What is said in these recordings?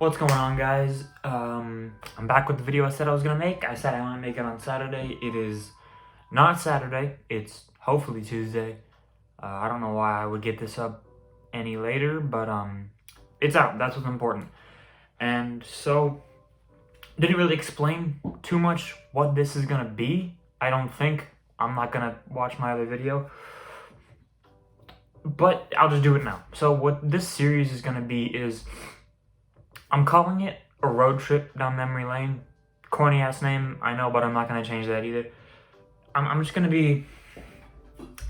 What's going on, guys? I'm back with the video I said I was gonna make. I said I want to make it on Saturday. It is not Saturday. It's hopefully Tuesday. I don't know why I would get this up any later, but it's out. That's what's important. And so, didn't really explain too much what this is gonna be. I don't think. I'm not gonna watch my other video, but I'll just do it now. So what this series is gonna be is, I'm calling it a road trip down memory lane. Corny ass name, I know, but I'm not gonna change that either. I'm just gonna be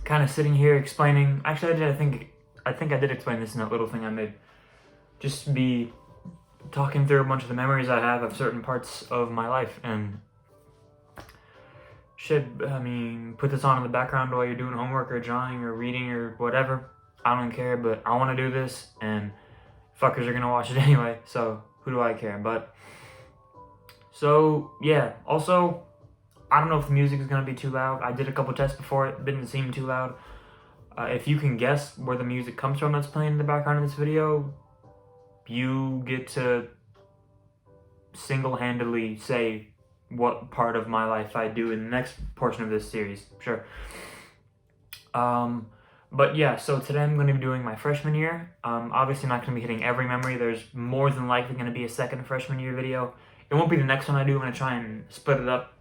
kind of sitting here explaining. Actually, I think I did explain this in that little thing I made. Just be talking through a bunch of the memories I have of certain parts of my life, and put this on in the background while you're doing homework or drawing or reading or whatever. I don't care, but I want to do this, and fuckers are gonna watch it anyway, so who do I care? But so yeah, also I don't know if the music is gonna be too loud. I did a couple tests before, it didn't seem too loud. If you can guess where the music comes from that's playing in the background of this video, you get to single-handedly say what part of my life I do in the next portion of this series. Sure. But yeah, so today I'm going to be doing my freshman year. Obviously not going to be hitting every memory. There's more than likely going to be a second freshman year video. It won't be the next one I do. I'm going to try and split it up.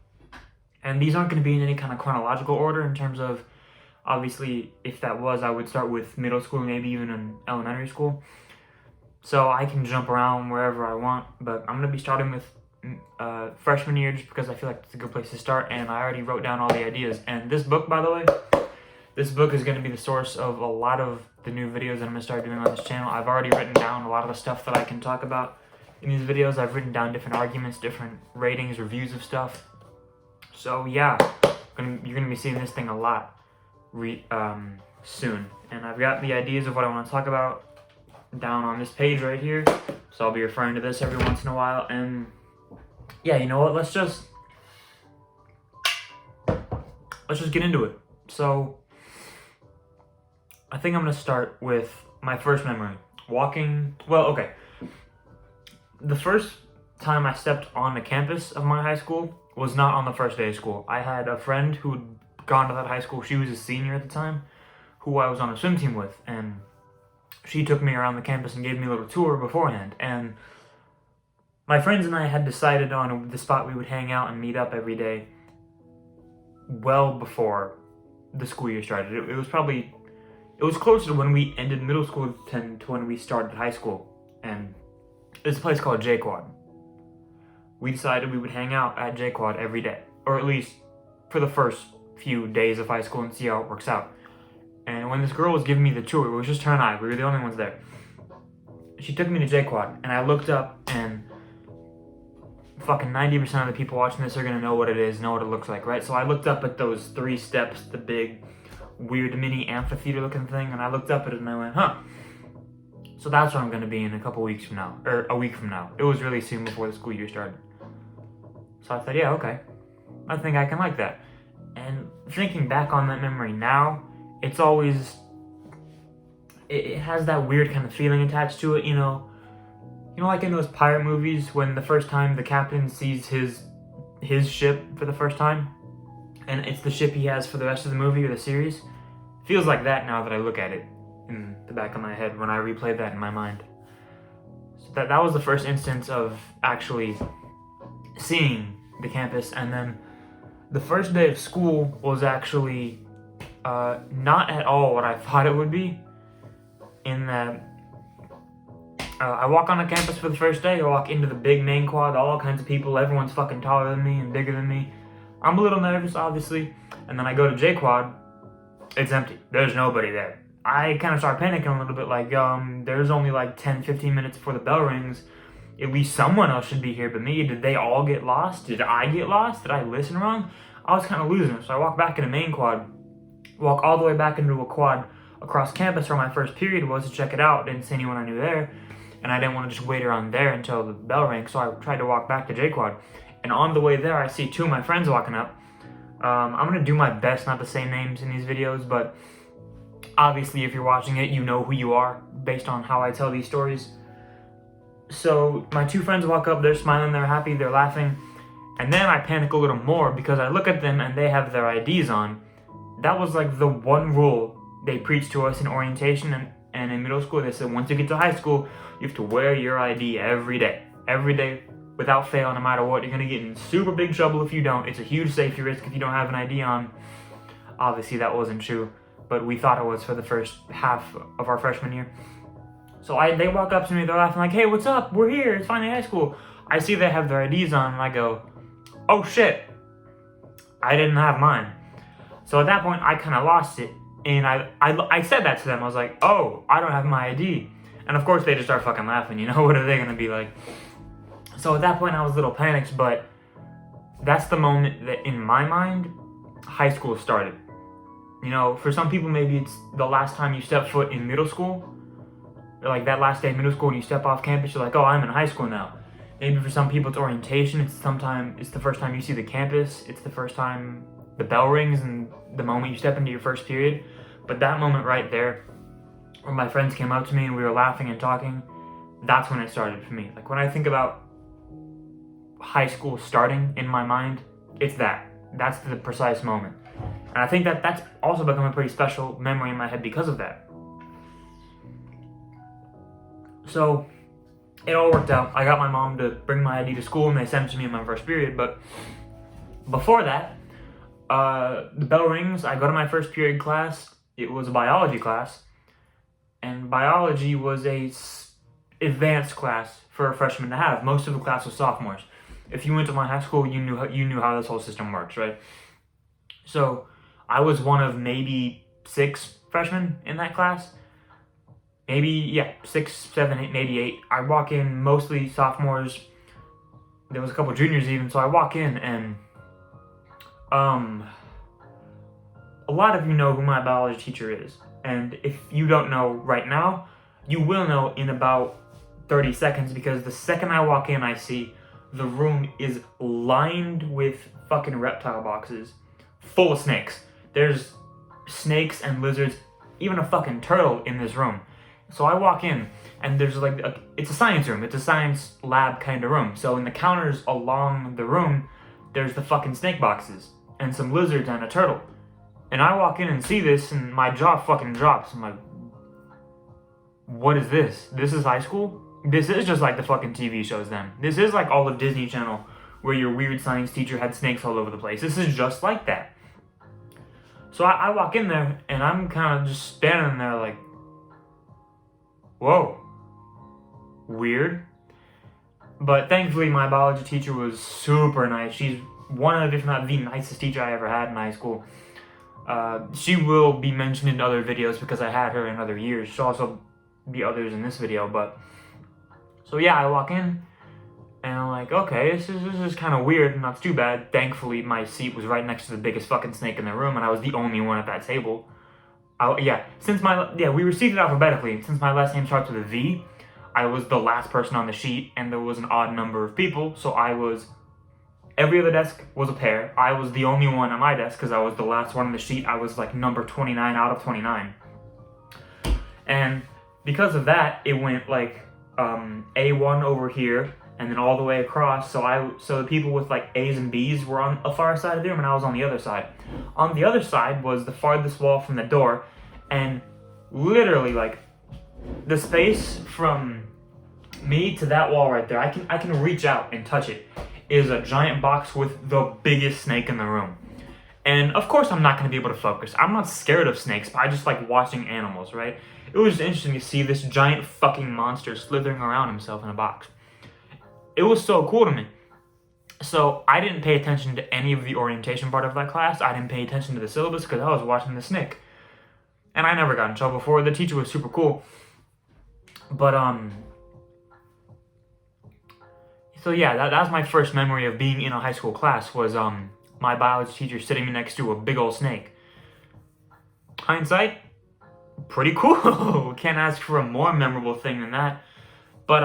And these aren't going to be in any kind of chronological order in terms of, obviously, if that was, I would start with middle school, maybe even in elementary school. So I can jump around wherever I want, but I'm going to be starting with freshman year just because I feel like it's a good place to start, and I already wrote down all the ideas. And this book, by the way, this book is going to be the source of a lot of the new videos that I'm going to start doing on this channel. I've already written down a lot of the stuff that I can talk about in these videos. I've written down different arguments, different ratings, reviews of stuff. So yeah, you're going to be seeing this thing a lot soon. And I've got the ideas of what I want to talk about down on this page right here. So I'll be referring to this every once in a while. And yeah, you know what? Let's just get into it. So I think I'm going to start with my first memory. The first time I stepped on the campus of my high school was not on the first day of school. I had a friend who had gone to that high school. She was a senior at the time, who I was on a swim team with. And she took me around the campus and gave me a little tour beforehand. And my friends and I had decided on the spot we would hang out and meet up every day well before the school year started. It was closer to when we ended middle school than to when we started high school. And it's a place called J-Quad. We decided we would hang out at J-Quad every day, or at least for the first few days of high school, and see how it works out. And when this girl was giving me the tour, it was just her and I. We were the only ones there. She took me to J-Quad, and I looked up, and fucking 90% of the people watching this are gonna know what it is, know what it looks like, right? So I looked up at those 3 steps, the big, weird mini amphitheater looking thing, and I looked up at it and I went, huh. So that's where I'm gonna be in a couple weeks from now, or a week from now. It was really soon before the school year started. So I thought, yeah, okay. I think I can like that. And thinking back on that memory now, it's always, it has that weird kind of feeling attached to it, you know, like in those pirate movies when the first time the captain sees his ship for the first time, and it's the ship he has for the rest of the movie or the series. Feels like that now that I look at it in the back of my head when I replay that in my mind. So that was the first instance of actually seeing the campus. And then the first day of school was actually not at all what I thought it would be, in that I walk on the campus for the first day. I walk into the big main quad, all kinds of people, everyone's fucking taller than me and bigger than me. I'm a little nervous, obviously. And then I go to J-Quad, it's empty. There's nobody there. I kind of start panicking a little bit, like, there's only like 10-15 minutes before the bell rings. At least someone else should be here but me. Did they all get lost? Did I get lost? Did I listen wrong? I was kind of losing it. So I walk back into main quad, walk all the way back into a quad across campus where my first period was to check it out. Didn't see anyone I knew there. And I didn't want to just wait around there until the bell rang. So I tried to walk back to J-Quad. And on the way there, I see 2 of my friends walking up. I'm going to do my best not to say names in these videos, but obviously if you're watching it, you know who you are based on how I tell these stories. So my two friends walk up, they're smiling, they're happy, they're laughing. And then I panic a little more because I look at them and they have their IDs on. That was like the one rule they preached to us in orientation and in middle school. They said once you get to high school, you have to wear your ID every day. Every day, without fail, no matter what. You're going to get in super big trouble if you don't. It's a huge safety risk if you don't have an ID on. Obviously, that wasn't true, but we thought it was for the first half of our freshman year. So they walk up to me, they're laughing like, hey, what's up? We're here. It's finally high school. I see they have their IDs on, and I go, oh shit, I didn't have mine. So at that point, I kind of lost it, and I said that to them. I was like, oh, I don't have my ID. And of course, they just start fucking laughing, you know? What are they gonna be like? So at that point, I was a little panicked, but that's the moment that, in my mind, high school started. You know, for some people, maybe it's the last time you step foot in middle school, or like that last day of middle school and you step off campus, you're like, oh, I'm in high school now. Maybe for some people it's orientation, it's the first time you see the campus, it's the first time the bell rings and the moment you step into your first period. But that moment right there, where my friends came up to me and we were laughing and talking, that's when it started for me. Like when I think about high school starting in my mind, it's that's the precise moment. And I think that's also become a pretty special memory in my head because of that. So it all worked out. I got my mom to bring my ID to school and they sent it to me in my first period. But before that, the bell rings, I go to my first period class. It was a biology class. And biology was a advanced class for a freshman to have. Most of the class was sophomores. If you went to my high school, you knew how this whole system works, right? So I was one of maybe 6 freshmen in that class. Maybe, 6, 7, 8, maybe 8. I walk in, mostly sophomores. There was a couple juniors even, so I walk in and a lot of you know who my biology teacher is. And if you don't know right now, you will know in about 30 seconds, because the second I walk in, I see the room is lined with fucking reptile boxes full of snakes. There's snakes and lizards, even a fucking turtle in this room. So I walk in, and there's it's a science room. It's a science lab kind of room. So in the counters along the room, there's the fucking snake boxes and some lizards and a turtle. And I walk in and see this, and my jaw fucking drops. I'm like, what is this? This is high school? This is just like the fucking TV shows then. This is like all of Disney Channel, where your weird science teacher had snakes all over the place. This is just like that. So I walk in there, and I'm kind of just standing there like, whoa, weird. But thankfully, my biology teacher was super nice. She's one of, if not the nicest teacher I ever had in high school. She will be mentioned in other videos because I had her in other years. She'll also be others in this video, but... So yeah, I walk in, and I'm like, okay, this is kind of weird, and not too bad. Thankfully, my seat was right next to the biggest fucking snake in the room, and I was the only one at that table. We were seated alphabetically. Since my last name starts with a V, I was the last person on the sheet, and there was an odd number of people, so every other desk was a pair. I was the only one at my desk because I was the last one on the sheet. I was like number 29 out of 29. And because of that, it went like A1 over here, and then all the way across. So the people with like A's and B's were on a far side of the room, and I was on the other side. On the other side was the farthest wall from the door, and literally like the space from me to that wall right there, I can reach out and touch it, is a giant box with the biggest snake in the room. And of course I'm not going to be able to focus. I'm not scared of snakes, but I just like watching animals, right? It was interesting to see this giant fucking monster slithering around himself in a box. It was so cool to me. So I didn't pay attention to any of the orientation part of that class. I didn't pay attention to the syllabus because I was watching the snake. And I never got in trouble for it. The teacher was super cool. But, so yeah, that was my first memory of being in a high school class, was my biology teacher sitting me next to a big old snake. Hindsight, pretty cool. Can't ask for a more memorable thing than that. But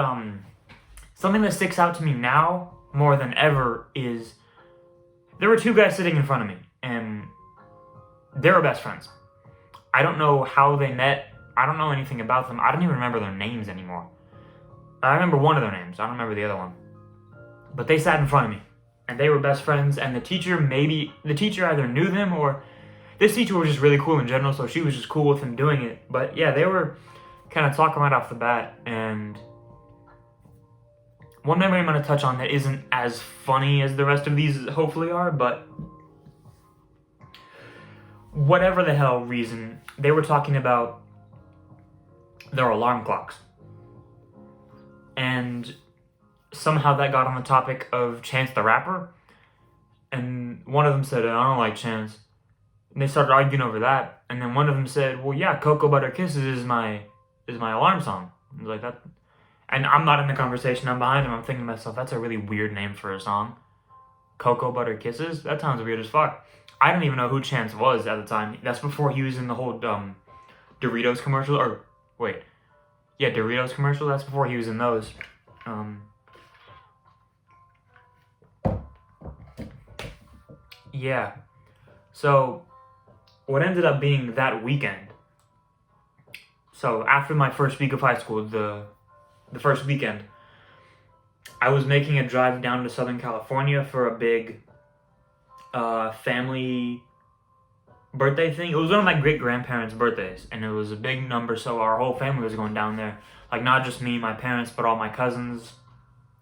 something that sticks out to me now more than ever is there were 2 guys sitting in front of me, and they were best friends. I don't know how they met. I don't know anything about them. I don't even remember their names anymore. I remember one of their names. I don't remember the other one. But they sat in front of me, and they were best friends. And the teacher either knew them, or this teacher was just really cool in general, so she was just cool with him doing it. But yeah, they were kind of talking right off the bat. And one memory I'm going to touch on that isn't as funny as the rest of these hopefully are, but whatever the hell reason, they were talking about their alarm clocks. And somehow that got on the topic of Chance the Rapper. And one of them said, I don't like Chance. And they started arguing over that. And then one of them said, well, yeah, Cocoa Butter Kisses is my alarm song. I was like, that. And I'm not in the conversation, I'm behind him. I'm thinking to myself, that's a really weird name for a song. Cocoa Butter Kisses? That sounds weird as fuck. I don't even know who Chance was at the time. That's before he was in the whole Doritos commercial. Or, wait. Yeah, Doritos commercial. That's before he was in those. Yeah. So, what ended up being that weekend. So, after my first week of high school, the first weekend, I was making a drive down to Southern California for a big family birthday thing. It was one of my great-grandparents' birthdays, and it was a big number, so our whole family was going down there. Like, not just me, my parents, but all my cousins,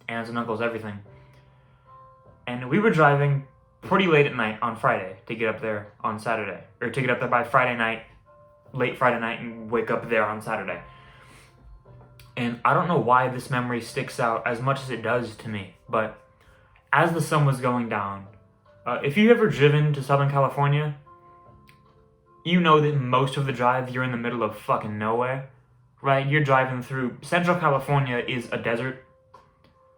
aunts and uncles, everything. And we were driving pretty late at night on Friday to get up there on Saturday. Or to get up there by Friday night, late Friday night, and wake up there on Saturday. And I don't know why this memory sticks out as much as it does to me, but as the sun was going down, if you've ever driven to Southern California, you know that most of the drive you're in the middle of fucking nowhere, right? You're driving through... Central California is a desert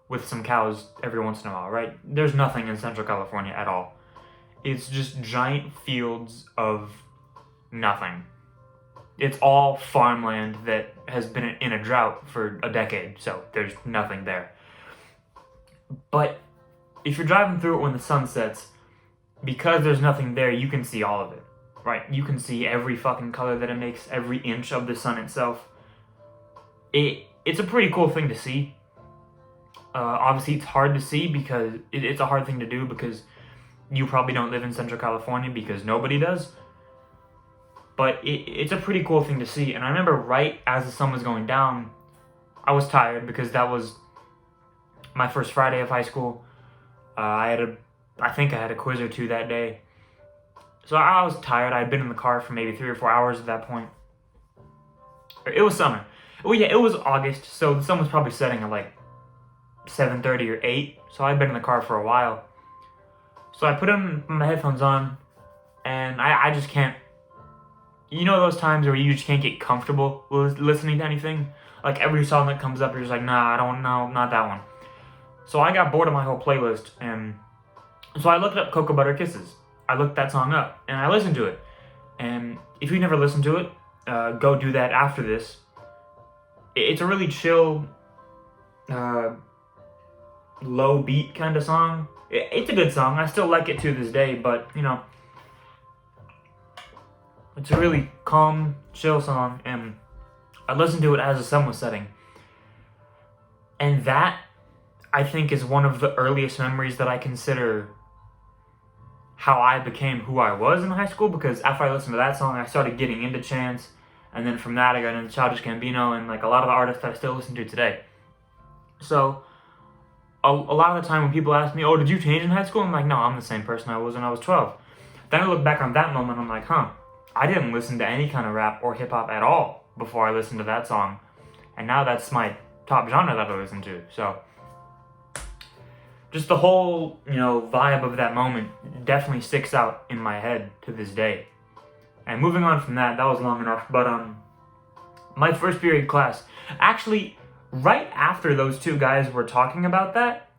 with some cows every once in a while, right? There's nothing in Central California at all. It's just giant fields of nothing. It's all farmland that has been in a drought for a decade, so there's nothing there. But if you're driving through it when the sun sets, because there's nothing there, you can see all of it, right? You can see every fucking color that it makes, every inch of the sun itself. It's a pretty cool thing to see. Obviously, it's hard to see because it's a hard thing to do because you probably don't live in Central California because nobody does. But it's a pretty cool thing to see. And I remember right as the sun was going down, I was tired because that was my first Friday of high school. I think I had a quiz or two that day. So I was tired. I had been in the car for maybe 3 or 4 hours at that point. It was summer. Well, yeah, it was August, so the sun was probably setting at like 7:30 or 8. So I'd been in the car for a while. So I put my headphones on, and I just can't... You know those times where you just can't get comfortable listening to anything? Like every song that comes up, you're just like, nah, I don't know, not that one. So I got bored of my whole playlist, and so I looked up Cocoa Butter Kisses. I looked that song up, and I listened to it. And if you never listened to it, go do that after this. It's a really chill, low beat kind of song. It's a good song. I still like it to this day, but, you know, it's a really calm, chill song, and I listened to it as the sun was setting. And that, I think, is one of the earliest memories that I consider how I became who I was in high school, because after I listened to that song, I started getting into Chance, and then from that I got into Childish Gambino and like a lot of the artists that I still listen to today. So, a lot of the time when people ask me, oh, did you change in high school? I'm like, no, I'm the same person I was when I was 12. Then I look back on that moment, I'm like, I didn't listen to any kind of rap or hip-hop at all before I listened to that song. And now that's my top genre that I listen to. So, just the whole, vibe of that moment definitely sticks out in my head to this day. And moving on from that was long enough. But, my first period class, actually, right after those two guys were talking about that,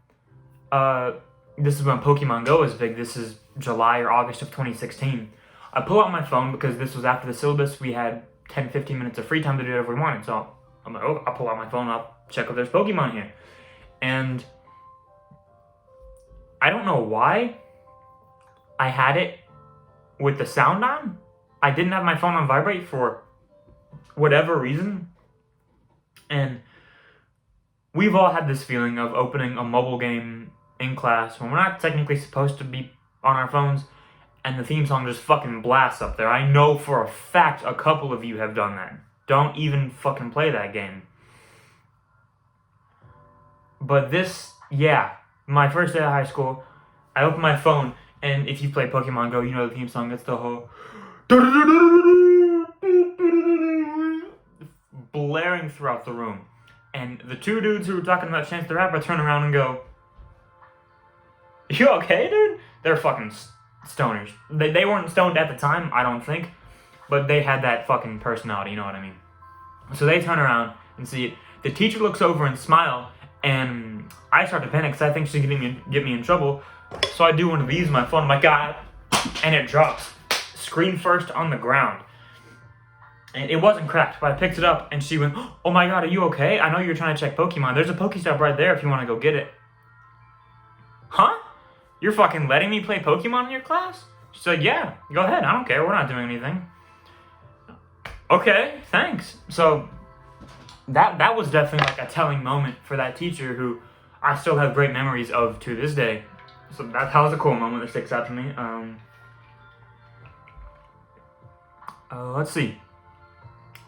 this is when Pokemon Go was big. This is July or August of 2016. I pull out my phone because this was after the syllabus. We had 10, 15 minutes of free time to do whatever we wanted. So I'm like, I'll pull out my phone, I'll check if there's Pokemon here. And I don't know why I had it with the sound on. I didn't have my phone on vibrate for whatever reason. And we've all had this feeling of opening a mobile game in class when we're not technically supposed to be on our phones, and the theme song just fucking blasts up there. I know for a fact a couple of you have done that. Don't even fucking play that game. But this, yeah, my first day of high school, I opened my phone, and if you play Pokemon Go, you know the theme song, it's the whole blaring throughout the room. And the two dudes who were talking about Chance the Rapper turn around and go, "You okay, dude?" They're fucking stoners. They weren't stoned at the time, I don't think, but they had that fucking personality, you know what I mean? So they turn around and see it. The teacher looks over and smile, and I start to panic because I think she's gonna get me in trouble. So I do one of these on my phone, my God, and it drops, screen first on the ground. And it wasn't cracked, but I picked it up, and she went, "Oh my God, are you okay? I know you're trying to check Pokemon. There's a Pokestop right there if you want to go get it." Huh? You're fucking letting me play Pokemon in your class? She said, "Yeah, go ahead. I don't care. We're not doing anything." Okay, thanks. So that was definitely like a telling moment for that teacher who I still have great memories of to this day. So that was a cool moment that sticks out to me. Let's see.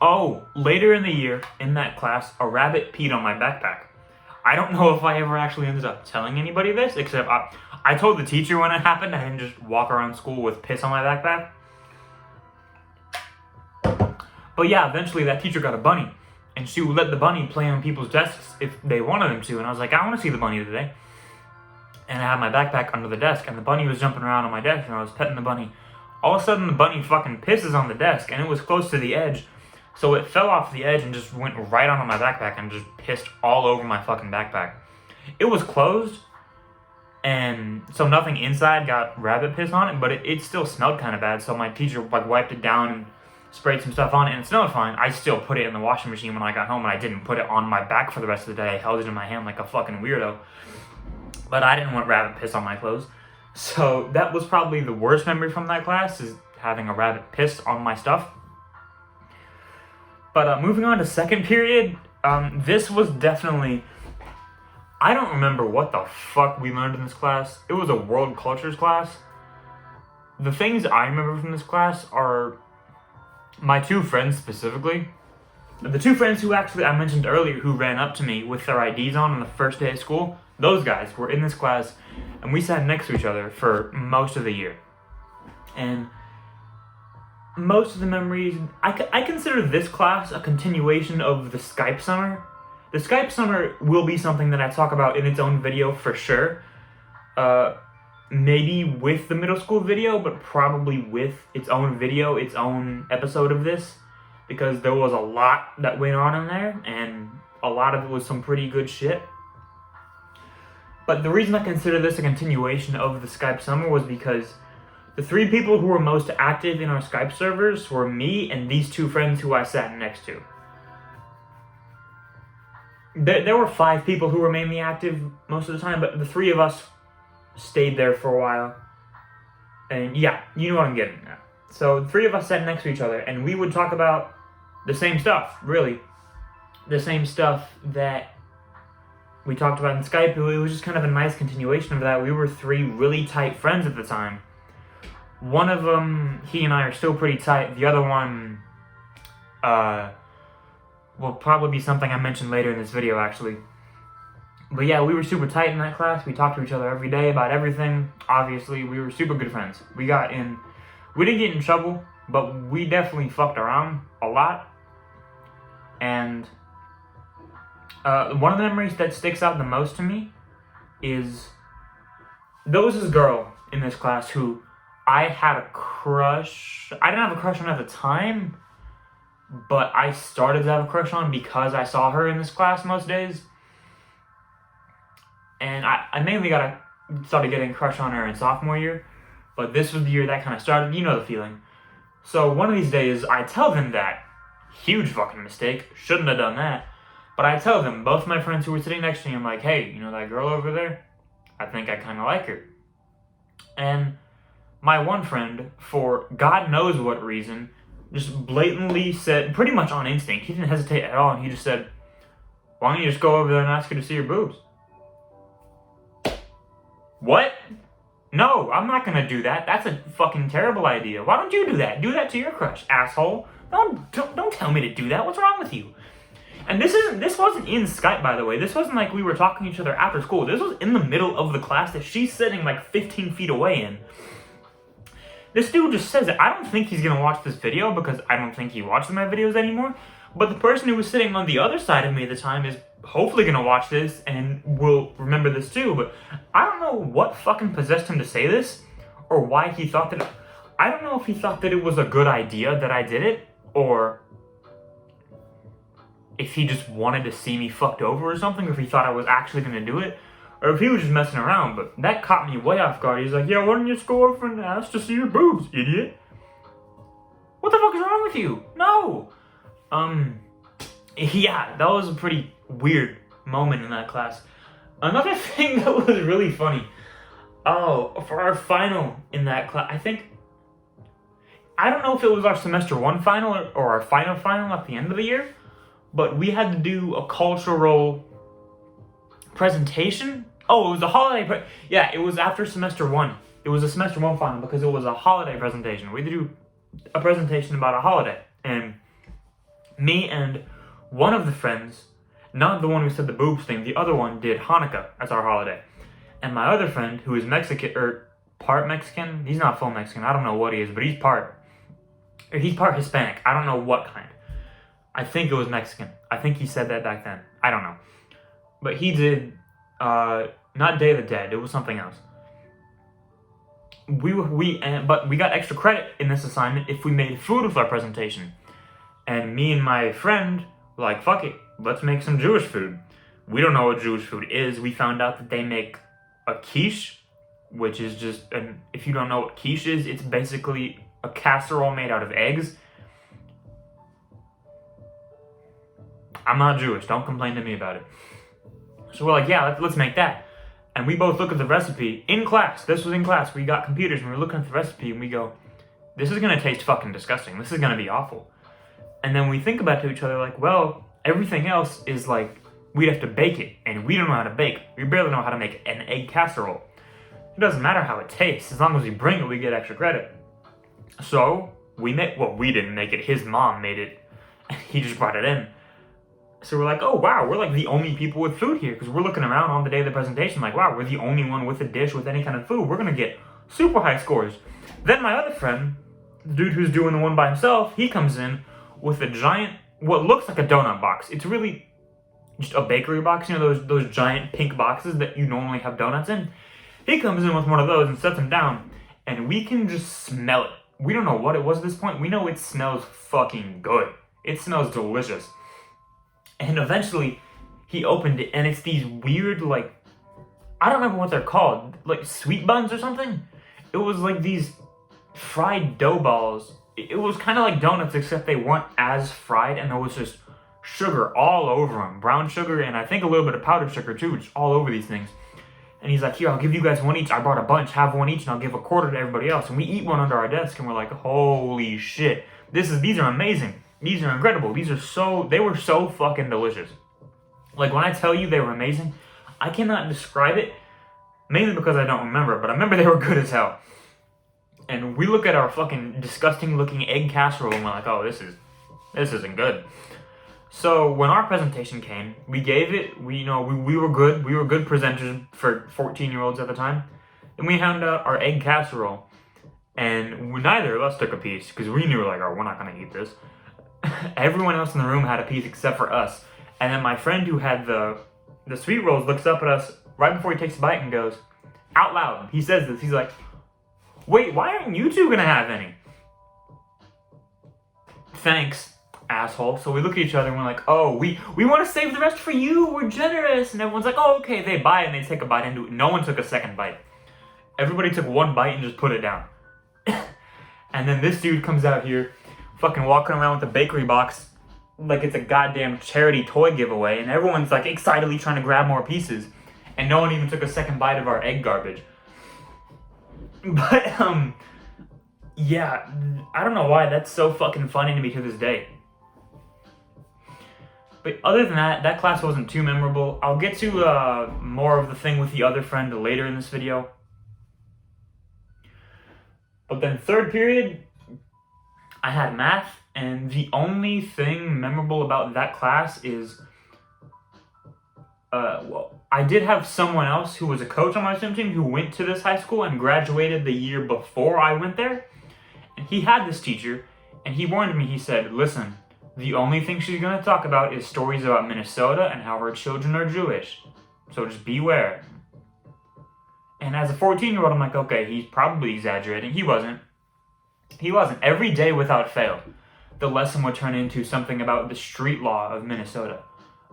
Oh, later in the year, in that class, a rabbit peed on my backpack. I don't know if I ever actually ended up telling anybody this, except I told the teacher when it happened. I didn't just walk around school with piss on my backpack. But yeah, eventually that teacher got a bunny, and she would let the bunny play on people's desks if they wanted him to, and I was like, I want to see the bunny today. And I had my backpack under the desk, and the bunny was jumping around on my desk, and I was petting the bunny. All of a sudden, the bunny fucking pisses on the desk, and it was close to the edge, so it fell off the edge and just went right onto my backpack and just pissed all over my fucking backpack. It was closed, and so nothing inside got rabbit piss on it, but it still smelled kind of bad, so my teacher like wiped it down and sprayed some stuff on it, and it smelled fine. I still put it in the washing machine when I got home, and I didn't put it on my back for the rest of the day. I held it in my hand like a fucking weirdo. But I didn't want rabbit piss on my clothes. So that was probably the worst memory from that class, is having a rabbit piss on my stuff. But moving on to second period, this was definitely... I don't remember what the fuck we learned in this class. It was a world cultures class. The things I remember from this class are my two friends specifically. The two friends who actually I mentioned earlier who ran up to me with their IDs on the first day of school, those guys were in this class, and we sat next to each other for most of the year. And most of the memories, I consider this class a continuation of the Skype summer. The Skype summer will be something that I talk about in its own video for sure. Maybe with the middle school video, but probably with its own video, its own episode of this, because there was a lot that went on in there, and a lot of it was some pretty good shit. But the reason I consider this a continuation of the Skype summer was because the three people who were most active in our Skype servers were me and these two friends who I sat next to. There were 5 people who were mainly active most of the time, but the 3 of us stayed there for a while. And yeah, you know what I'm getting at. So the 3 of us sat next to each other, and we would talk about the same stuff, really. The same stuff that we talked about in Skype. It was just kind of a nice continuation of that. We were 3 really tight friends at the time. One of them, he and I are still pretty tight. The other one, will probably be something I mentioned later in this video, actually. But yeah, we were super tight in that class. We talked to each other every day about everything. Obviously, we were super good friends. We didn't get in trouble, but we definitely fucked around a lot. And one of the memories that sticks out the most to me is there was this girl in this class who I had a crush. I didn't have a crush on at the time, but I started to have a crush on because I saw her in this class most days. And I mainly started getting a crush on her in sophomore year, but this was the year that kind of started. You know the feeling. So one of these days, I tell them that. Huge fucking mistake. Shouldn't have done that. But I tell them, both my friends who were sitting next to me, I'm like, hey, you know that girl over there? I think I kind of like her. And my one friend, for God knows what reason, just blatantly said, pretty much on instinct, he didn't hesitate at all, and he just said, Why don't you just go over there and ask her to see your boobs? What? No, I'm not gonna do that. That's a fucking terrible idea. Why don't you do that? Do that to your crush, asshole. Don't tell me to do that. What's wrong with you? And this wasn't in Skype, by the way. This wasn't like we were talking to each other after school. This was in the middle of the class that she's sitting like 15 feet away in. This dude just says it. I don't think he's gonna watch this video because I don't think he watches my videos anymore. But the person who was sitting on the other side of me at the time is hopefully gonna watch this and will remember this too. But I don't know what fucking possessed him to say this, or why he thought that. I don't know if he thought that it was a good idea that I did it, or if he just wanted to see me fucked over or something, or if he thought I was actually gonna do it, or if he was just messing around. But that caught me way off guard. He's like, yeah, why don't you just go over and ask to see your boobs, idiot? What the fuck is wrong with you? No. Yeah, that was a pretty weird moment in that class. Another thing that was really funny. Oh, for our final in that class, I don't know if it was our semester 1 final or our final at the end of the year, but we had to do a cultural presentation. Oh, it was a holiday. Yeah, it was after semester 1. It was a semester 1 final because it was a holiday presentation. We had to do a presentation about a holiday, and me and one of the friends, not the one who said the boobs thing, the other one did Hanukkah as our holiday. And my other friend, who is Mexican, or part Mexican, he's not full Mexican, I don't know what he is, but he's part Hispanic, I don't know what kind. I think it was Mexican. I think he said that back then. I don't know. But he did, not Day of the Dead, it was something else. But we got extra credit in this assignment if we made food with our presentation. And me and my friend were like, fuck it, let's make some Jewish food. We don't know what Jewish food is. We found out that they make a quiche, which is just, if you don't know what quiche is, it's basically a casserole made out of eggs. I'm not Jewish, don't complain to me about it. So we're like, yeah, let's make that. And we both look at the recipe in class. This was in class. We got computers and we were looking at the recipe and we go, this is gonna taste fucking disgusting. This is gonna be awful. And then we think about to each other like, well, everything else is like, we'd have to bake it, and we don't know how to bake. We barely know how to make an egg casserole. It doesn't matter how it tastes, as long as we bring it, we get extra credit. So, we didn't make it, his mom made it. He just brought it in. So we're like, oh wow, we're like the only people with food here, because we're looking around on the day of the presentation like, wow, we're the only one with a dish with any kind of food. We're gonna get super high scores. Then my other friend, the dude who's doing the one by himself, he comes in with a giant, what looks like a donut box. It's really just a bakery box, you know, those giant pink boxes that you normally have donuts in. He comes in with one of those and sets them down, and we can just smell it. We don't know what it was at this point. We know it smells fucking good. It smells delicious. And eventually, he opened it, and it's these weird, like, I don't remember what they're called, like sweet buns or something. It was like these fried dough balls. It was kind of like donuts, except they weren't as fried, and there was just sugar all over them. Brown sugar, and I think a little bit of powdered sugar too, just all over these things. And he's like, here, I'll give you guys one each. I brought a bunch, have one each, and I'll give a quarter to everybody else. And we eat one under our desk, and we're like, holy shit. These are amazing. These are incredible. They were so fucking delicious. Like, when I tell you they were amazing, I cannot describe it, mainly because I don't remember, but I remember they were good as hell. And we look at our fucking disgusting looking egg casserole and we're like, oh, this isn't good. So when our presentation came, we gave it, we were good. We were good presenters for 14-year-olds at the time. And we handed out our egg casserole. And neither of us took a piece because we knew, like, oh, we're not going to eat this. Everyone else in the room had a piece except for us. And then my friend who had the sweet rolls looks up at us right before he takes a bite and goes, out loud, he says this, he's like, wait, why aren't you two gonna have any? Thanks, asshole. So we look at each other and we're like, oh, we want to save the rest for you, we're generous. And everyone's like, oh, okay, they buy it and they take a bite into it. No one took a second bite. Everybody took one bite and just put it down. And then this dude comes out here, fucking walking around with a bakery box like it's a goddamn charity toy giveaway, and everyone's like excitedly trying to grab more pieces, and no one even took a second bite of our egg garbage. But, yeah, I don't know why, that's so fucking funny to me to this day. But other than that, that class wasn't too memorable. I'll get to more of the thing with the other friend later in this video. But then third period, I had math, and the only thing memorable about that class is, well, I did have someone else who was a coach on my swim team who went to this high school and graduated the year before I went there. And he had this teacher, and he warned me, he said, listen, the only thing she's going to talk about is stories about Minnesota and how her children are Jewish. So just beware. And as a 14-year-old, I'm like, okay, he's probably exaggerating. He wasn't. He wasn't. Every day without fail, the lesson would turn into something about the street law of Minnesota.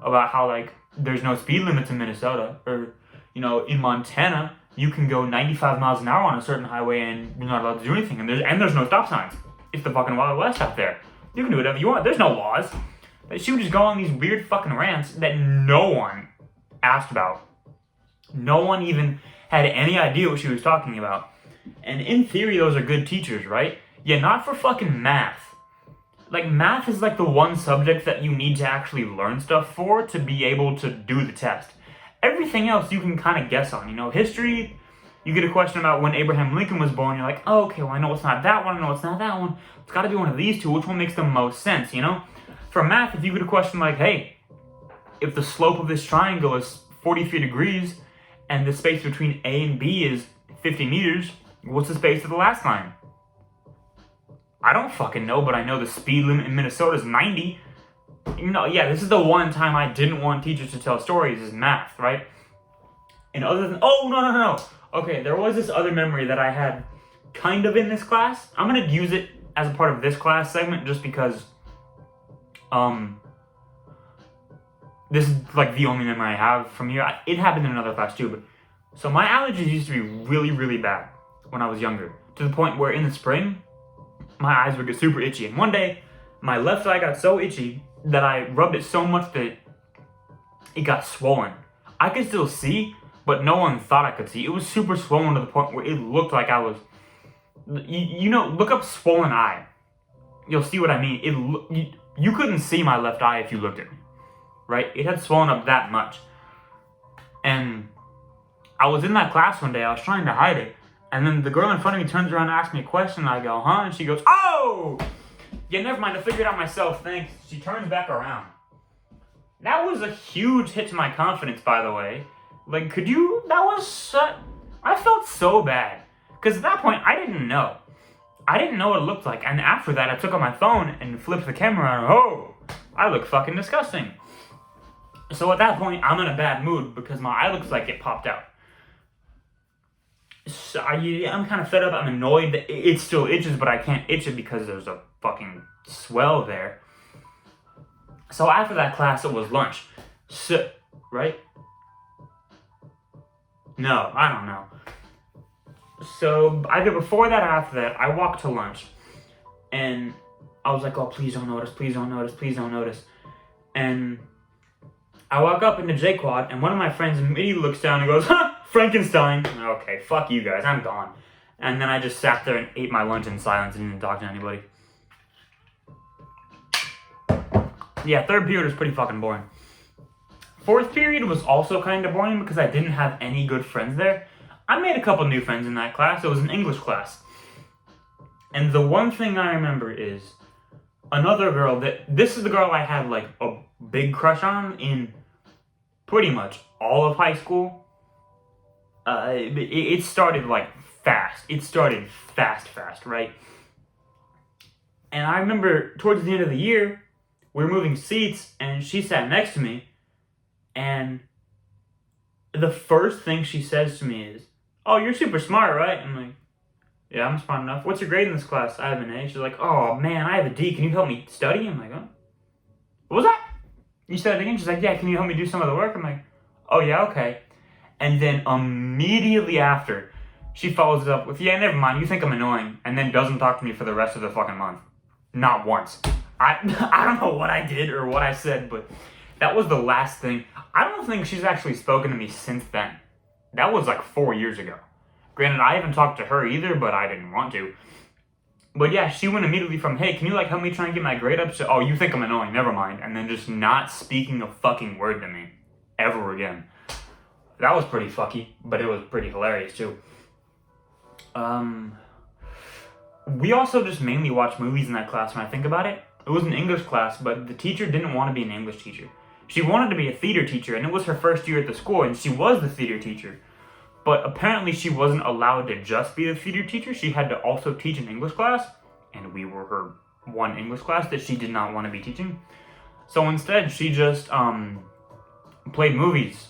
About how, like, there's no speed limits in Minnesota. Or, you know, in Montana, you can go 95 miles an hour on a certain highway and you're not allowed to do anything. And there's no stop signs. It's the fucking Wild West out there. You can do whatever you want. There's no laws. But she would just go on these weird fucking rants that no one asked about. No one even had any idea what she was talking about. And in theory, those are good teachers, right? Yeah, not for fucking math. Like, math is like the one subject that you need to actually learn stuff for to be able to do the test. Everything else you can kind of guess on. You know, history, you get a question about when Abraham Lincoln was born, you're like, oh, okay, well, I know it's not that one, I know it's not that one. It's got to be one of these two. Which one makes the most sense, you know? For math, if you get a question like, hey, if the slope of this triangle is 43 degrees and the space between A and B is 50 meters, what's the space of the last line? I don't fucking know, but I know the speed limit in Minnesota is 90. You know, yeah, this is the one time I didn't want teachers to tell stories is math, right? And other than, oh, no. Okay, there was this other memory that I had kind of in this class. I'm going to use it as a part of this class segment just because, this is like the only memory I have from here. It happened in another class too, but, so my allergies used to be really, really bad when I was younger, to the point where in the spring, my eyes would get super itchy. And one day, my left eye got so itchy that I rubbed it so much that it got swollen. I could still see, but no one thought I could see. It was super swollen to the point where it looked like I was, you know, look up swollen eye. You'll see what I mean. You couldn't see my left eye if you looked at me, right? It had swollen up that much. And I was in that class one day, I was trying to hide it. And then the girl in front of me turns around and asks me a question, and I go, huh? And she goes, oh! Yeah, never mind, I figured it out myself, thanks. She turns back around. That was a huge hit to my confidence, by the way. Like, I felt so bad. Because at that point, I didn't know. I didn't know what it looked like. And after that, I took out my phone and flipped the camera and, oh, I look fucking disgusting. So at that point, I'm in a bad mood because my eye looks like it popped out. So I'm kind of fed up. I'm annoyed that it still itches, but I can't itch it because there's a fucking swell there. So after that class, it was lunch. So, right? No, I don't know. So either before that or after that, I walked to lunch. And I was like, oh, please don't notice, please don't notice, please don't notice. And I walk up into J-Quad, and one of my friends immediately looks down and goes, huh, Frankenstein. Okay, fuck you guys, I'm gone. And then I just sat there and ate my lunch in silence and didn't talk to anybody. Yeah, third period was pretty fucking boring. Fourth period was also kind of boring because I didn't have any good friends there. I made a couple new friends in that class. It was an English class. And the one thing I remember is another girl this is the girl I had like a big crush on in pretty much all of high school. It started like fast. It started fast, right? And I remember towards the end of the year, we were moving seats and she sat next to me. And the first thing she says to me is, oh, you're super smart, right? I'm like, yeah, I'm smart enough. What's your grade in this class? I have an A. She's like, oh, man, I have a D. Can you help me study? I'm like, oh, what was that? You said it again? She's like, yeah, can you help me do some of the work? I'm like, oh, yeah, okay. And then immediately after, she follows it up with, yeah, never mind, you think I'm annoying, and then doesn't talk to me for the rest of the fucking month. Not once. I don't know what I did or what I said, but that was the last thing. I don't think she's actually spoken to me since then. That was like 4 years ago. Granted, I haven't talked to her either, but I didn't want to. But yeah, she went immediately from, hey, can you like help me try and get my grade up? Oh, you think I'm annoying, never mind. And then just not speaking a fucking word to me. Ever again. That was pretty fucky, but it was pretty hilarious too. We also just mainly watched movies in that class when I think about it. It was an English class, but the teacher didn't want to be an English teacher. She wanted to be a theater teacher, and it was her first year at the school, and she was the theater teacher. But apparently she wasn't allowed to just be the theater teacher. She had to also teach an English class, and we were her one English class that she did not want to be teaching. So instead, she just played movies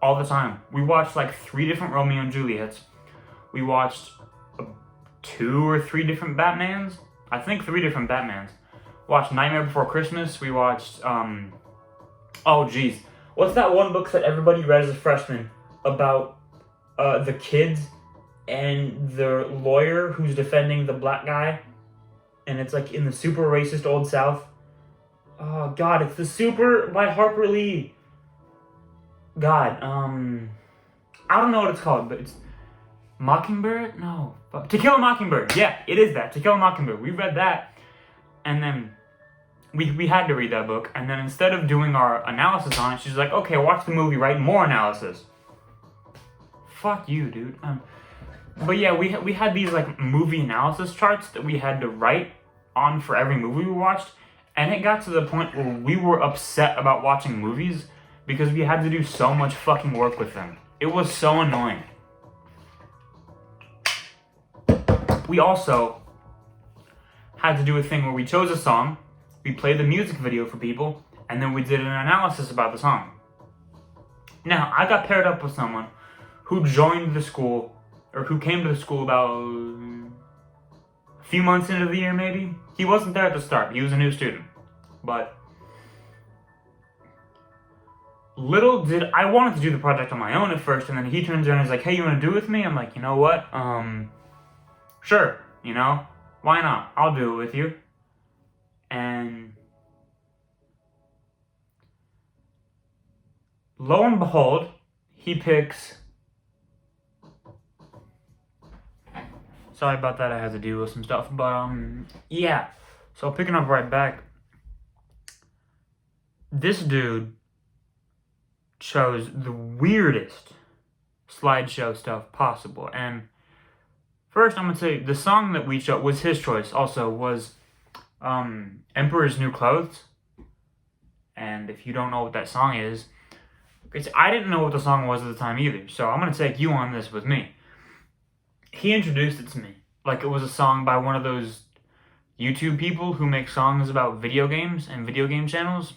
all the time. We watched like 3 different Romeo and Juliets. We watched 2 or 3 different Batmans. I think 3 different Batmans. Watched Nightmare Before Christmas. We watched, oh geez. What's that one book that everybody read as a freshman about the kids and the lawyer who's defending the black guy? And it's like in the super racist Old South. Oh god, it's The Super by Harper Lee. God, I don't know what it's called, but it's Mockingbird? No. To Kill a Mockingbird. Yeah, it is that. To Kill a Mockingbird. We read that. And then we had to read that book. And then instead of doing our analysis on it, she's like, okay, watch the movie, write more analysis. Fuck you, dude. But yeah, we had these like movie analysis charts that we had to write on for every movie we watched. And it got to the point where we were upset about watching movies because we had to do so much fucking work with them. It was so annoying. We also had to do a thing where we chose a song, we played the music video for people, and then we did an analysis about the song. Now, I got paired up with someone who joined the school, or who came to the school about a few months into the year maybe. He wasn't there at the start, he was a new student. But little did I wanted to do the project on my own at first, and then he turns around and is like, hey, you want to do it with me? I'm like, you know what? Sure, you know, why not? I'll do it with you. And lo and behold, he picks. Sorry about that, I had to deal with some stuff, but yeah. So picking up right back, this dude chose the weirdest slideshow stuff possible. And first, I'm gonna say the song that we chose was his choice. Also, was Emperor's New Clothes. And if you don't know what that song is, I didn't know what the song was at the time either. So I'm gonna take you on this with me. He introduced it to me like it was a song by one of those YouTube people who make songs about video games and video game channels.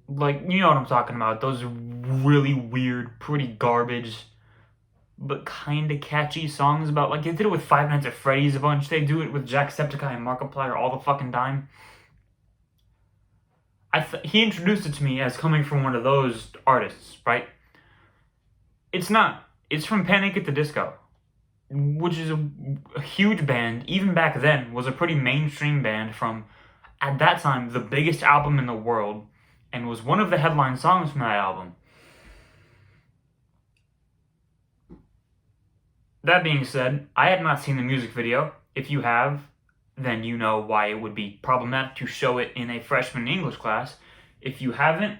Like, you know what I'm talking about. Those really weird, pretty garbage, but kind of catchy songs about, like, they did it with Five Nights at Freddy's a bunch. They do it with Jacksepticeye and Markiplier all the fucking time. He introduced it to me as coming from one of those artists, right? It's not. It's from Panic at the Disco, which is a huge band. Even back then, was a pretty mainstream band from, at that time, the biggest album in the world, and was one of the headline songs from that album. That being said, I had not seen the music video. If you have, then you know why it would be problematic to show it in a freshman English class. If you haven't,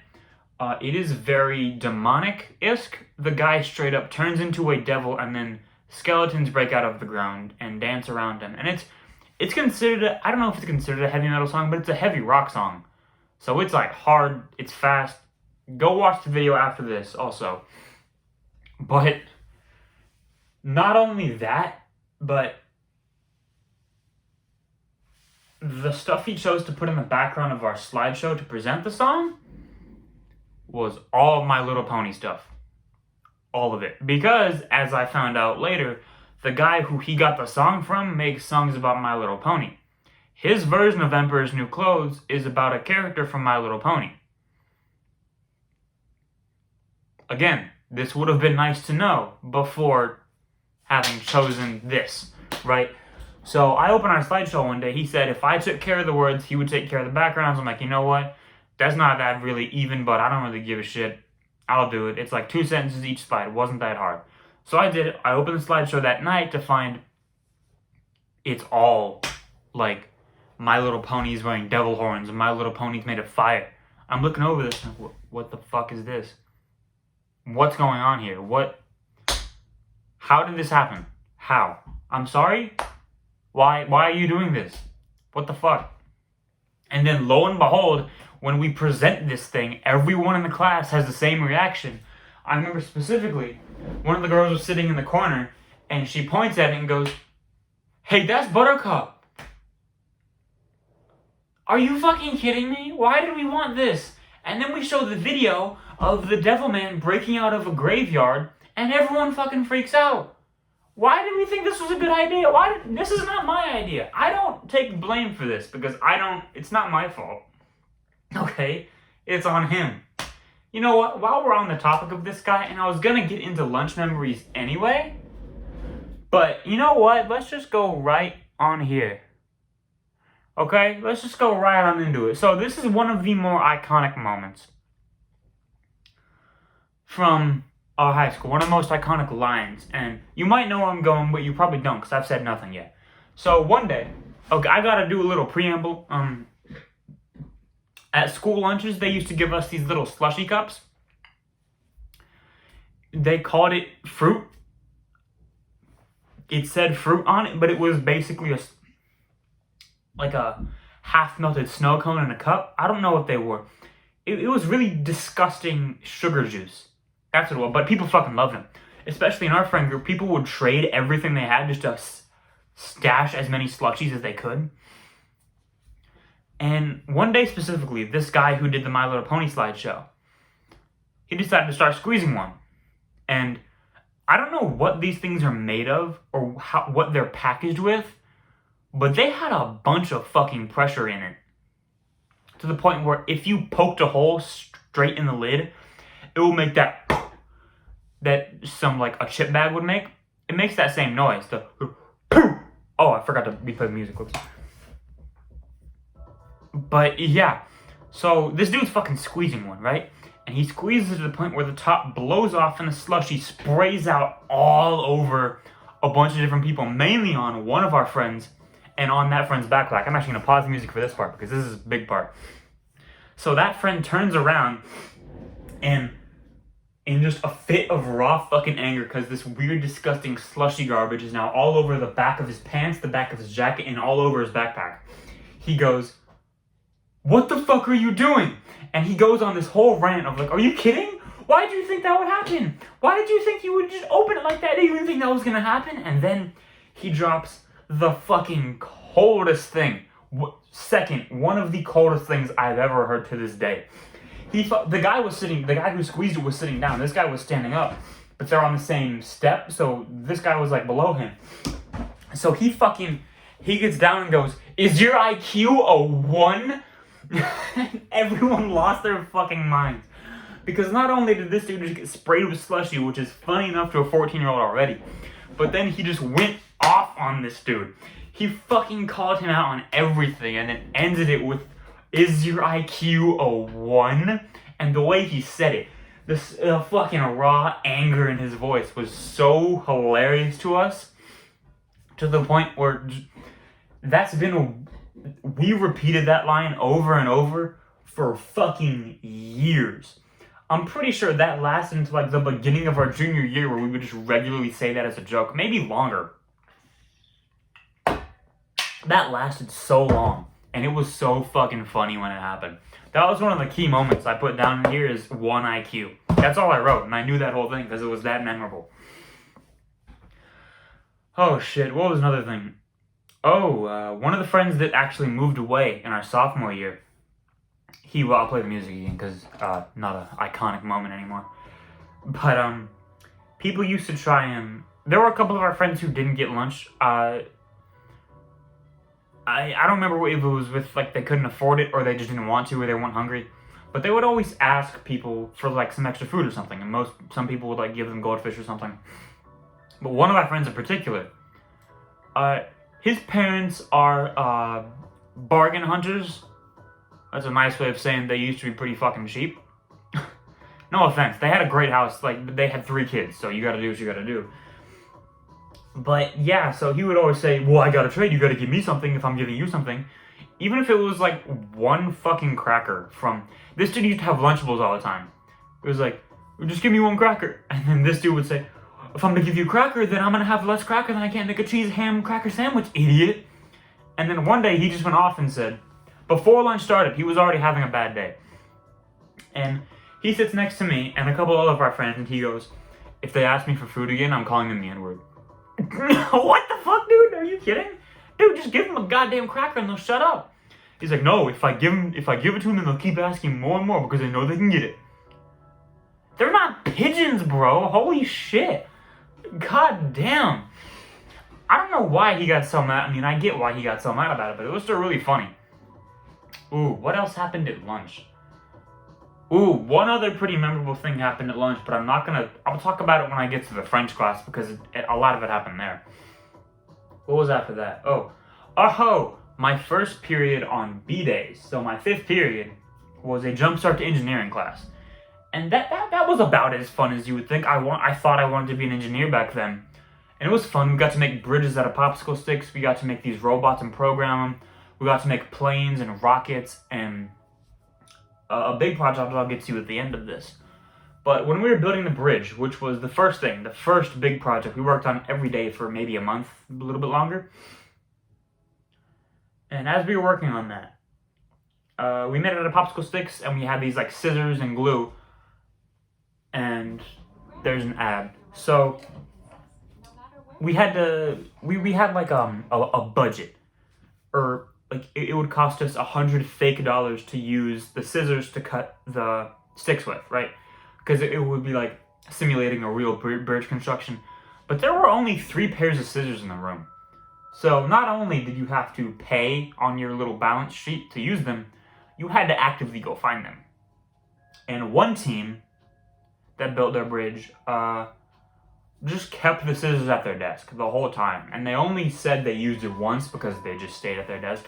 it is very demonic-esque. The guy straight up turns into a devil, and then skeletons break out of the ground and dance around him. And it's considered, I don't know if it's considered a heavy metal song, but it's a heavy rock song. So it's like hard, it's fast. Go watch the video after this also. But not only that, but the stuff he chose to put in the background of our slideshow to present the song was all My Little Pony stuff. All of it. Because, as I found out later, the guy who he got the song from makes songs about My Little Pony. His version of Emperor's New Clothes is about a character from My Little Pony. Again, this would have been nice to know before having chosen this, right? So I opened our slideshow one day. He said if I took care of the words, he would take care of the backgrounds. I'm like, you know what? That's not that really even, but I don't really give a shit. I'll do it. It's like 2 sentences each slide. It wasn't that hard. So I did it. I opened the slideshow that night to find it's all like My Little Pony's wearing devil horns and My Little Pony's made of fire. I'm looking over this and what the fuck is this? What's going on here? How did this happen? How? I'm sorry? Why are you doing this? What the fuck? And then lo and behold, when we present this thing, everyone in the class has the same reaction. I remember specifically, one of the girls was sitting in the corner and she points at it and goes, "Hey, that's Buttercup." Are you fucking kidding me? Why did we want this? And then we show the video of the devil man breaking out of a graveyard and everyone fucking freaks out. Why did we think this was a good idea? This is not my idea. I don't take blame for this because it's not my fault. Okay? It's on him. You know what? While we're on the topic of this guy, and I was gonna get into lunch memories anyway, but you know what? Let's just go right on here. Okay? Let's just go right on into it. So this is one of the more iconic moments from our high school. One of the most iconic lines. And you might know where I'm going, but you probably don't because I've said nothing yet. So one day, okay, I gotta do a little preamble. At school lunches, they used to give us these little slushy cups. They called it fruit. It said fruit on it, but it was basically a half-melted snow cone in a cup. I don't know what they were. It was really disgusting sugar juice. That's what it was. But people fucking loved them. Especially in our friend group, people would trade everything they had just to stash as many slushies as they could. And one day specifically, this guy who did the My Little Pony slideshow, he decided to start squeezing one. And I don't know what these things are made of or what they're packaged with, but they had a bunch of fucking pressure in it. To the point where if you poked a hole straight in the lid, it will make that some like a chip bag would make. It makes that same noise. Oh, I forgot to replay the music. Whoops. But yeah, so this dude's fucking squeezing one, right? And he squeezes it to the point where the top blows off and the slushy sprays out all over a bunch of different people, mainly on one of our friends and on that friend's backpack. I'm actually going to pause the music for this part because this is a big part. So that friend turns around and in just a fit of raw fucking anger because this weird, disgusting slushy garbage is now all over the back of his pants, the back of his jacket, and all over his backpack. He goes, "What the fuck are you doing?" And he goes on this whole rant of like, "Are you kidding? Why did you think that would happen? Why did you think you would just open it like that? Did you even think that was gonna happen?" And then he drops the fucking coldest thing. One of the coldest things I've ever heard to this day. The guy who squeezed it was sitting down. This guy was standing up, but they're on the same step, so this guy was like below him. So he gets down and goes, "Is your IQ a 1? Everyone lost their fucking minds. Because not only did this dude just get sprayed with slushy, which is funny enough to a 14-year-old already, but then he just went off on this dude. He fucking called him out on everything and then ended it with, "Is your IQ a 1? And the way he said it, this fucking raw anger in his voice was so hilarious to us, to the point where we repeated that line over and over for fucking years. I'm pretty sure that lasted until like the beginning of our junior year where we would just regularly say that as a joke, maybe longer. That lasted so long, and it was so fucking funny when it happened. That was one of the key moments I put down here is 1 IQ. That's all I wrote, and I knew that whole thing because it was that memorable. Oh shit, what was another thing? One of the friends that actually moved away in our sophomore year, I'll play the music again because not an iconic moment anymore. But people used to try and, there were a couple of our friends who didn't get lunch. I don't remember if it was with like they couldn't afford it or they just didn't want to or they weren't hungry. But they would always ask people for like some extra food or something, and some people would like give them goldfish or something. But one of my friends in particular, his parents are bargain hunters. That's a nice way of saying they used to be pretty fucking cheap. No offense, they had a great house. Like they had 3 kids, so you gotta do what you gotta do. But yeah, so he would always say, well, I gotta trade, you gotta give me something if I'm giving you something. Even if it was like one fucking cracker from, this dude used to have Lunchables all the time. It was like, just give me one cracker. And then this dude would say, if I'm gonna give you a cracker, then I'm gonna have less cracker, then I can't make a cheese ham cracker sandwich, idiot. And then one day he just went off and said, before lunch started, he was already having a bad day. And he sits next to me and a couple of our friends, and he goes, if they ask me for food again, I'm calling them the N-word. What the fuck, dude? Are you kidding? Dude, just give them a goddamn cracker and they'll shut up. He's like, no, if I give it to them, then they'll keep asking more and more because they know they can get it. They're not pigeons, bro. Holy shit. God damn. I don't know why he got so mad. I mean, I get why he got so mad about it, but it was still really funny. Ooh, what else happened at lunch? Ooh, one other pretty memorable thing happened at lunch, but I'll talk about it when I get to the French class because a lot of it happened there. What was after that? Oh, my first period on B-days. So my 5th period was a jumpstart to engineering class. And that was about as fun as you would think. I thought I wanted to be an engineer back then. And it was fun. We got to make bridges out of popsicle sticks. We got to make these robots and program them. We got to make planes and rockets, and a big project I'll get to at the end of this. But when we were building the bridge, which was the first big project, we worked on every day for maybe a month, a little bit longer. And as we were working on that, we made it out of popsicle sticks, and we had these like scissors and glue. And there's an ad. So we had like a budget, or like it would cost us $100 fake to use the scissors to cut the sticks with, right? Because it would be like simulating a real bridge construction. But there were only 3 pairs of scissors in the room. So not only did you have to pay on your little balance sheet to use them, you had to actively go find them. And one team that built their bridge just kept the scissors at their desk the whole time. And they only said they used it once because they just stayed at their desk.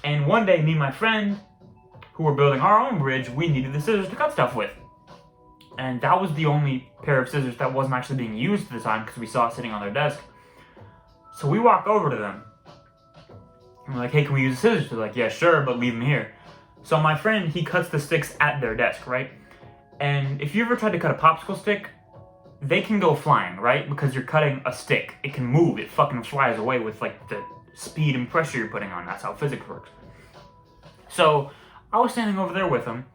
And one day, me and my friend, who were building our own bridge, we needed the scissors to cut stuff with. And that was the only pair of scissors that wasn't actually being used at the time because we saw it sitting on their desk. So we walk over to them. And we're like, hey, can we use the scissors? They're like, yeah, sure, but leave them here. So my friend, he cuts the sticks at their desk, right? And if you ever tried to cut a popsicle stick, they can go flying, right? Because you're cutting a stick. It can move. It fucking flies away with like the speed and pressure you're putting on. That's how physics works. So I was standing over there with him,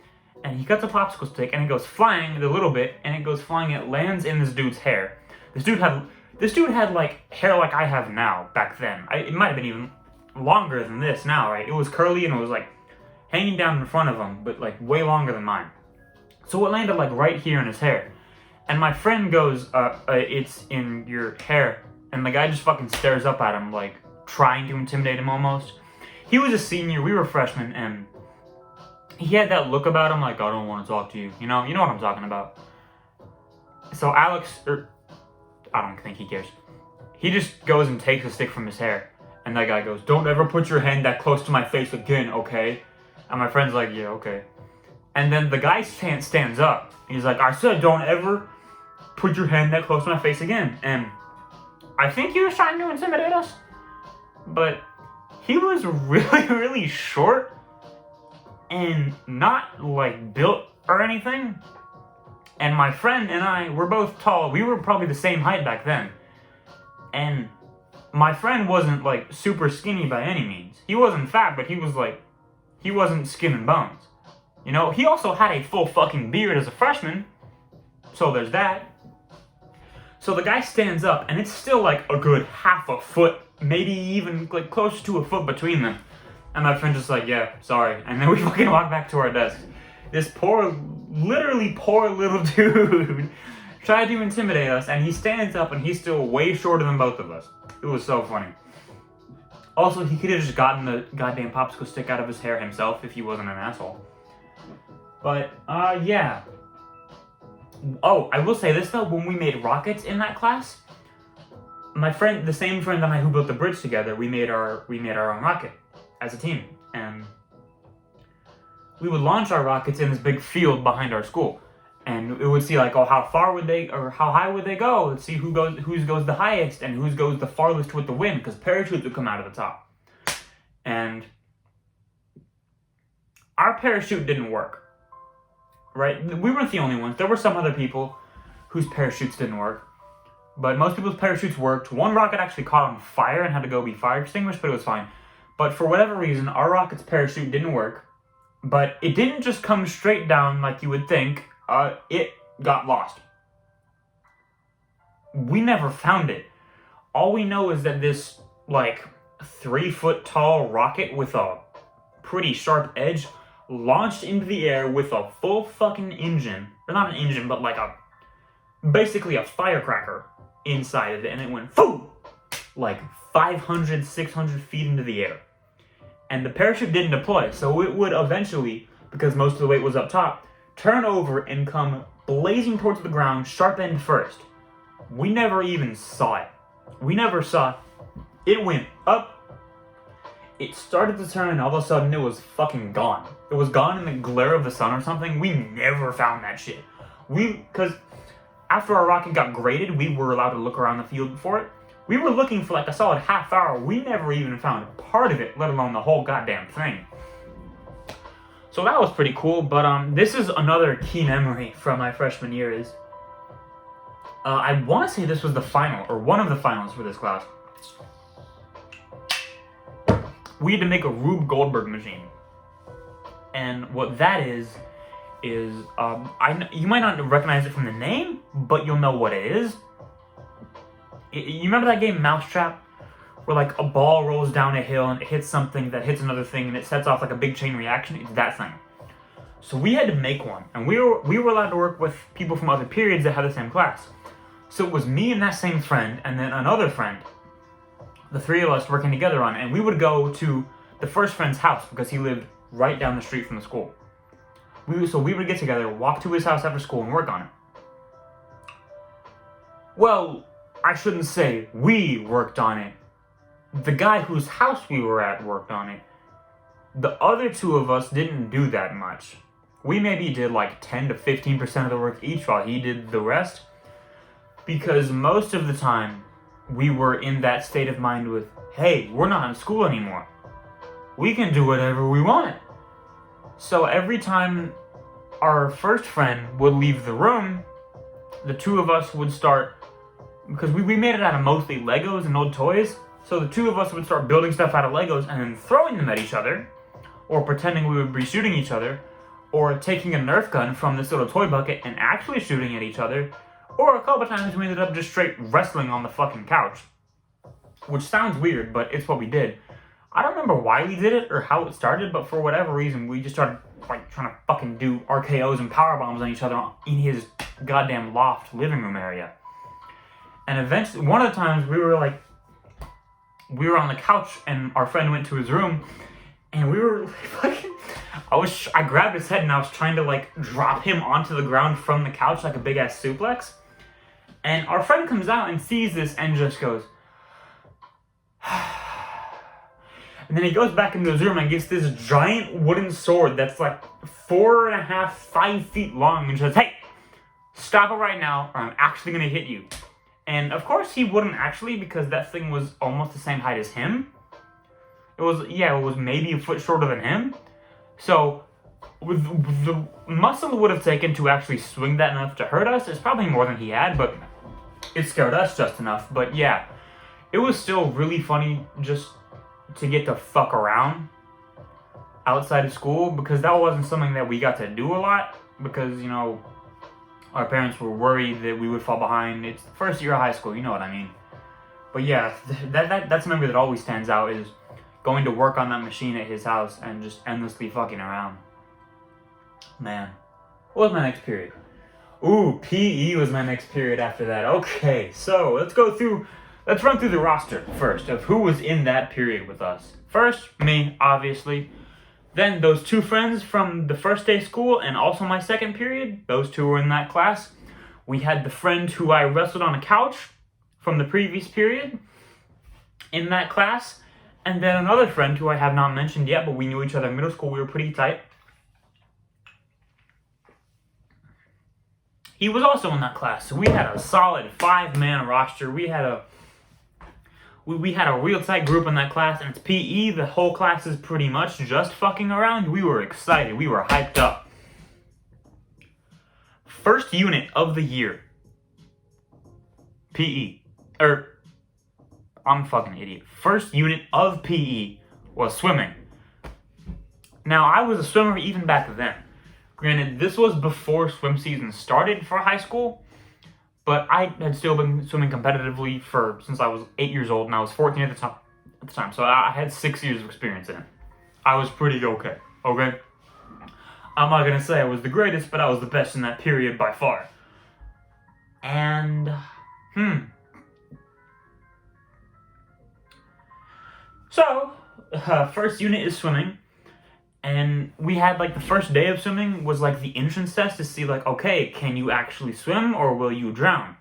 and he cuts a popsicle stick, and it goes flying a little bit, and it goes flying, and it lands in this dude's hair. This dude had like hair like I have now back then. It might have been even longer than this now, right? It was curly and it was like hanging down in front of him, but like way longer than mine. So it landed like right here in his hair. And my friend goes, it's in your hair. And the guy just fucking stares up at him, like trying to intimidate him almost. He was a senior, we were freshmen, and he had that look about him like, I don't want to talk to you. You know what I'm talking about. So Alex, I don't think he cares. He just goes and takes a stick from his hair. And that guy goes, don't ever put your hand that close to my face again, okay? And my friend's like, yeah, okay. And then the guy stands up. He's like, I said don't ever put your hand that close to my face again. And I think he was trying to intimidate us. But he was really, really short and not like built or anything. And my friend and I were both tall. We were probably the same height back then. And my friend wasn't like super skinny by any means. He wasn't fat, but he wasn't skin and bones. You know, he also had a full fucking beard as a freshman. So there's that. So the guy stands up, and it's still like a good half a foot, maybe even like close to a foot between them. And my friend's just like, yeah, sorry. And then we fucking walk back to our desks. This literally poor little dude tried to intimidate us, and he stands up, and he's still way shorter than both of us. It was so funny. Also, he could have just gotten the goddamn popsicle stick out of his hair himself if he wasn't an asshole. But, yeah. Oh, I will say this though, when we made rockets in that class, my friend, the same friend and I who built the bridge together, we made our own rocket as a team. And we would launch our rockets in this big field behind our school. And it would see like, oh, how far would they, or how high would they go? Let's see whose goes the highest and whose goes the farthest with the wind, because parachutes would come out of the top. And our parachute didn't work, right? We weren't the only ones. There were some other people whose parachutes didn't work, but most people's parachutes worked. One rocket actually caught on fire and had to go be fire extinguished, but it was fine. But for whatever reason, our rocket's parachute didn't work, but it didn't just come straight down like you would think. It got lost. We never found it. All we know is that this, like, 3-foot tall rocket with a pretty sharp edge launched into the air with a full fucking engine. Or not an engine, but like basically a firecracker inside of it. And it went, boom! Like 500, 600 feet into the air. And the parachute didn't deploy, so it would eventually, because most of the weight was up top, turn over and come blazing towards the ground, sharp end first. We never even saw it. We never saw it. It went up. It started to turn, and all of a sudden it was fucking gone. It was gone in the glare of the sun or something. We never found that shit. Because after our rocket got graded, we were allowed to look around the field for it. We were looking for like a solid half hour. We never even found part of it, let alone the whole goddamn thing. So that was pretty cool, but this is another key memory from my freshman year is, I want to say this was the final, or one of the finals for this class. We had to make a Rube Goldberg machine. And what that is you might not recognize it from the name, but you'll know what it is. You remember that game Mousetrap? Where like a ball rolls down a hill and it hits something that hits another thing and it sets off like a big chain reaction? It's that thing. So we had to make one, and we were allowed to work with people from other periods that had the same class. So it was me and that same friend, and then another friend, the three of us working together on it, and we would go to the first friend's house because he lived right down the street from the school. So we would get together, walk to his house after school, and work on it. Well, I shouldn't say we worked on it. The guy whose house we were at worked on it. The other two of us didn't do that much. We maybe did like 10 to 15% of the work each while he did the rest. Because most of the time, we were in that state of mind with, hey, we're not in school anymore. We can do whatever we want. So every time our first friend would leave the room, the two of us would start, because we made it out of mostly Legos and old toys, so the two of us would start building stuff out of Legos and then throwing them at each other, or pretending we would be shooting each other, or taking a Nerf gun from this little toy bucket and actually shooting at each other, or a couple times we ended up just straight wrestling on the fucking couch. Which sounds weird, but it's what we did. I don't remember why we did it or how it started, but for whatever reason, we just started like trying to fucking do RKOs and power bombs on each other in his goddamn loft living room area. And eventually, one of the times we were on the couch and our friend went to his room and we were fucking, I grabbed his head and I was trying to like drop him onto the ground from the couch like a big ass suplex. And our friend comes out and sees this and just goes, and then he goes back into his room and gets this giant wooden sword that's like 4.5, 5 feet long and says, hey, stop it right now or I'm actually gonna hit you. And of course he wouldn't actually, because that thing was almost the same height as him. It was maybe a foot shorter than him. So with the muscle it would have taken to actually swing that enough to hurt us, it's probably more than he had, but it scared us just enough. But yeah, it was still really funny just to get to fuck around outside of school, because that wasn't something that we got to do a lot, because, you know, our parents were worried that we would fall behind. It's the first year of high school, you know what I mean. But yeah, that's a memory that always stands out, is going to work on that machine at his house and just endlessly fucking around. Man, what was my next period? Ooh, PE was my next period after that. Okay, so let's run through the roster first of who was in that period with us. First, me, obviously. Then those two friends from the first day of school and also my second period, those two were in that class. We had the friend who I wrestled on a couch from the previous period in that class. And then another friend who I have not mentioned yet, but we knew each other in middle school. We were pretty tight. he was also in that class. So we had a solid 5-man roster. We had a real tight group in that class, and it's PE. The whole class is pretty much just fucking around. We were excited. We were hyped up. First unit of the year. PE. I'm a fucking idiot. First unit of PE was swimming. Now, I was a swimmer even back then. Granted, this was before swim season started for high school, but I had still been swimming competitively since I was 8 years old, and I was 14 at the time. So I had 6 years of experience in it. I was pretty okay. I'm not gonna say I was the greatest, but I was the best in that period by far. And, So, first unit is swimming. And we had, the first day of swimming was, the entrance test to see, okay, can you actually swim or will you drown?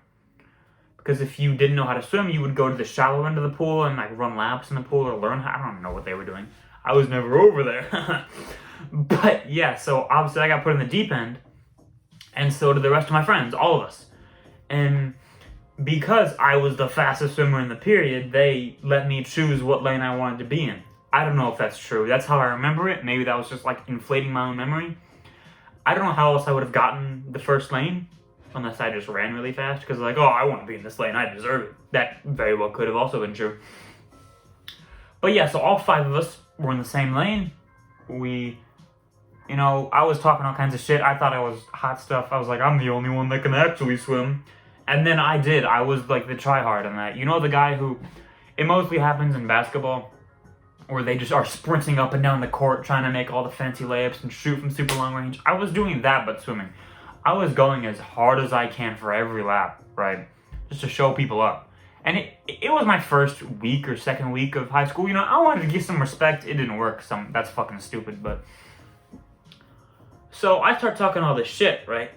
Because if you didn't know how to swim, you would go to the shallow end of the pool and, run laps in the pool or learn how. I don't know what they were doing. I was never over there. But, yeah, so obviously I got put in the deep end, and so did the rest of my friends, all of us. And because I was the fastest swimmer in the period, they let me choose what lane I wanted to be in. I don't know if that's true. That's how I remember it. Maybe that was just inflating my own memory. I don't know how else I would have gotten the first lane unless I just ran really fast because I want to be in this lane. I deserve it. That very well could have also been true. But yeah, so all 5 of us were in the same lane. I was talking all kinds of shit. I thought I was hot stuff. I was I'm the only one that can actually swim. And then I did. I was the tryhard on that. The guy who, it mostly happens in basketball, where they just are sprinting up and down the court trying to make all the fancy layups and shoot from super long range. I was doing that, but swimming. I was going as hard as I can for every lap, right? Just to show people up. And it was my first week or second week of high school. I wanted to give some respect. It didn't work. That's fucking stupid, but... So I start talking all this shit, right?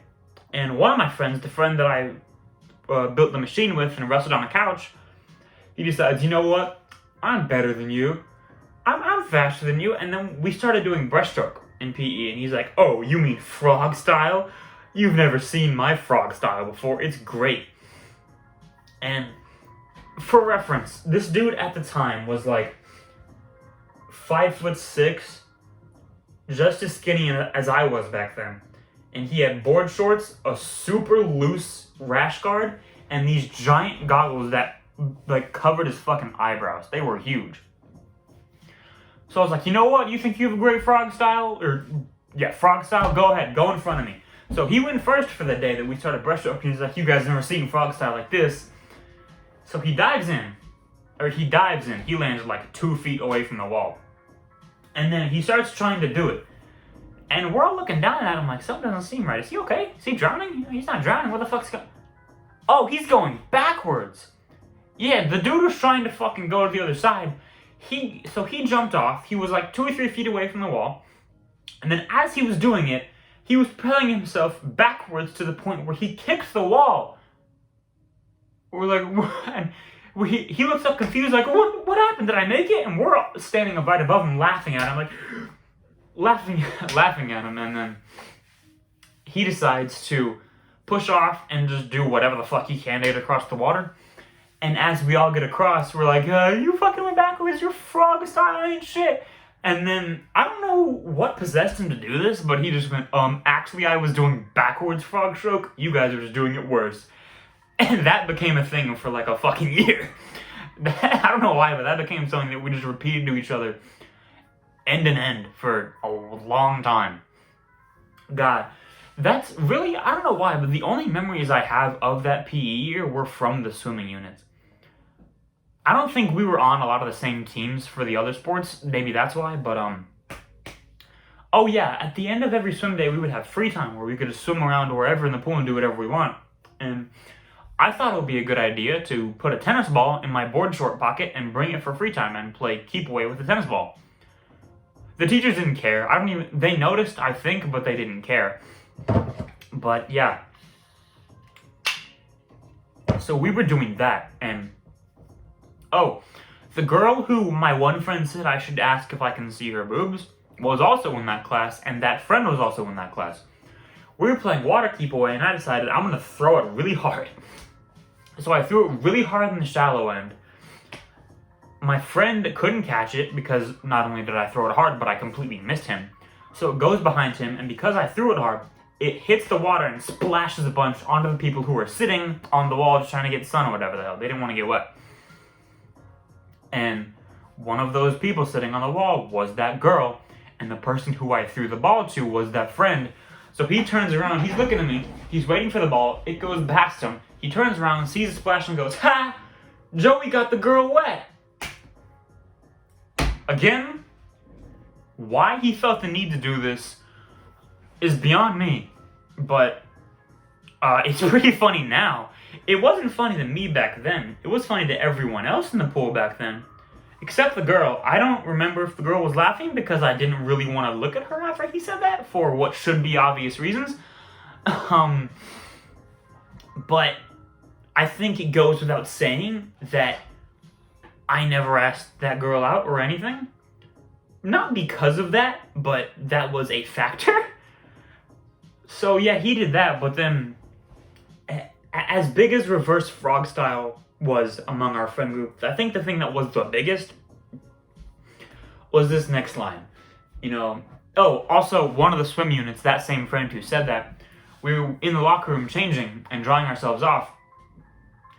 And one of my friends, the friend that I built the machine with and wrestled on a couch, he decides, you know what? I'm better than you. I'm faster than you. And then we started doing breaststroke in PE. And he's like, oh, you mean frog style? You've never seen my frog style before. It's great. And for reference, this dude at the time was 5'6", just as skinny as I was back then. And he had board shorts, a super loose rash guard, and these giant goggles that covered his fucking eyebrows. They were huge. So I was like, you know what? You think you have a great frog style? Frog style? Go ahead. Go in front of me. So he went first for the day that we started breaststroke. He's like, you guys never seen frog style like this. So he dives in. He lands 2 feet away from the wall. And then he starts trying to do it. And we're all looking down at him something doesn't seem right. Is he okay? Is he drowning? He's not drowning. What the fuck's going on? Oh, he's going backwards. Yeah, the dude was trying to fucking go to the other side. So he jumped off. He was 2 or 3 feet away from the wall. And then as he was doing it, he was propelling himself backwards to the point where he kicks the wall. We're what? He looks up confused, what happened? Did I make it? And we're all standing right above him, laughing at him, laughing at him. And then he decides to push off and just do whatever the fuck he can to get across the water. And as we all get across, we're you fucking went backwards, you're frog style ain't shit. And then, I don't know what possessed him to do this, but he just went, actually I was doing backwards frog stroke, you guys are just doing it worse. And that became a thing for a fucking year. I don't know why, but that became something that we just repeated to each other end and end for a long time. God, that's really, I don't know why, but the only memories I have of that PE year were from the swimming units. I don't think we were on a lot of the same teams for the other sports. Maybe that's why, but, oh yeah, at the end of every swim day, we would have free time where we could just swim around wherever in the pool and do whatever we want. And I thought it would be a good idea to put a tennis ball in my board short pocket and bring it for free time and play keep away with the tennis ball. The teachers didn't care. They noticed, I think, but they didn't care. But yeah. So we were doing that, and oh, the girl who my one friend said I should ask if I can see her boobs was also in that class, and that friend was also in that class. We were playing water keep away, and I decided I'm gonna throw it really hard. So I threw it really hard in the shallow end. My friend couldn't catch it because not only did I throw it hard, but I completely missed him. So it goes behind him, and because I threw it hard, it hits the water and splashes a bunch onto the people who were sitting on the wall just trying to get sun or whatever the hell. They didn't want to get wet. And one of those people sitting on the wall was that girl, and the person who I threw the ball to was that friend. So he turns around, he's looking at me, he's waiting for the ball, it goes past him, he turns around, sees the splash and goes, "Ha! Joey got the girl wet." Again, why he felt the need to do this is beyond me, but it's pretty funny now. It wasn't funny to me back then. It was funny to everyone else in the pool back then, except the girl. I don't remember if the girl was laughing because I didn't really want to look at her after he said that for what should be obvious reasons. But I think it goes without saying that I never asked that girl out or anything. Not because of that, but that was a factor. So yeah, he did that, but then as big as Reverse Frog Style was among our friend group, I think the thing that was the biggest was this next line. You know, oh, also one of the swim units, that same friend who said that, we were in the locker room changing and drying ourselves off,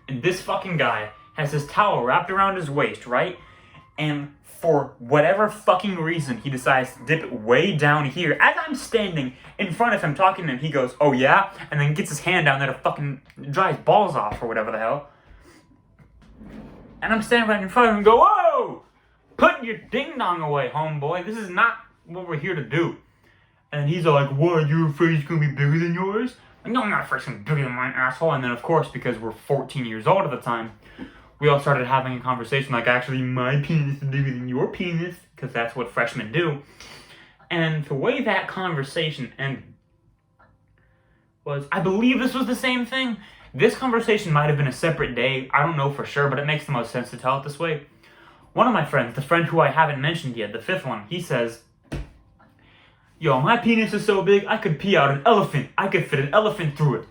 and this fucking guy has his towel wrapped around his waist, right? And for whatever fucking reason, he decides to dip it way down here. As I'm standing in front of him talking to him, he goes, "Oh yeah?" And then gets his hand down there to fucking dry his balls off or whatever the hell. And I'm standing right in front of him and go, "Whoa! Put your ding-dong away, homeboy. This is not what we're here to do." And he's all like, "What, you're afraid it's gonna be bigger than yours?" Like, "No, I'm not afraid it's gonna be bigger than mine, asshole." And then, of course, because we're 14 years old at the time, we all started having a conversation like, "Actually, my penis is bigger than your penis," because that's what freshmen do. And the way that conversation ended was, I believe this was the same thing. This conversation might have been a separate day. I don't know for sure, but it makes the most sense to tell it this way. One of my friends, the friend who I haven't mentioned yet, the fifth one, he says, "Yo, my penis is so big, I could pee out an elephant. I could fit an elephant through it."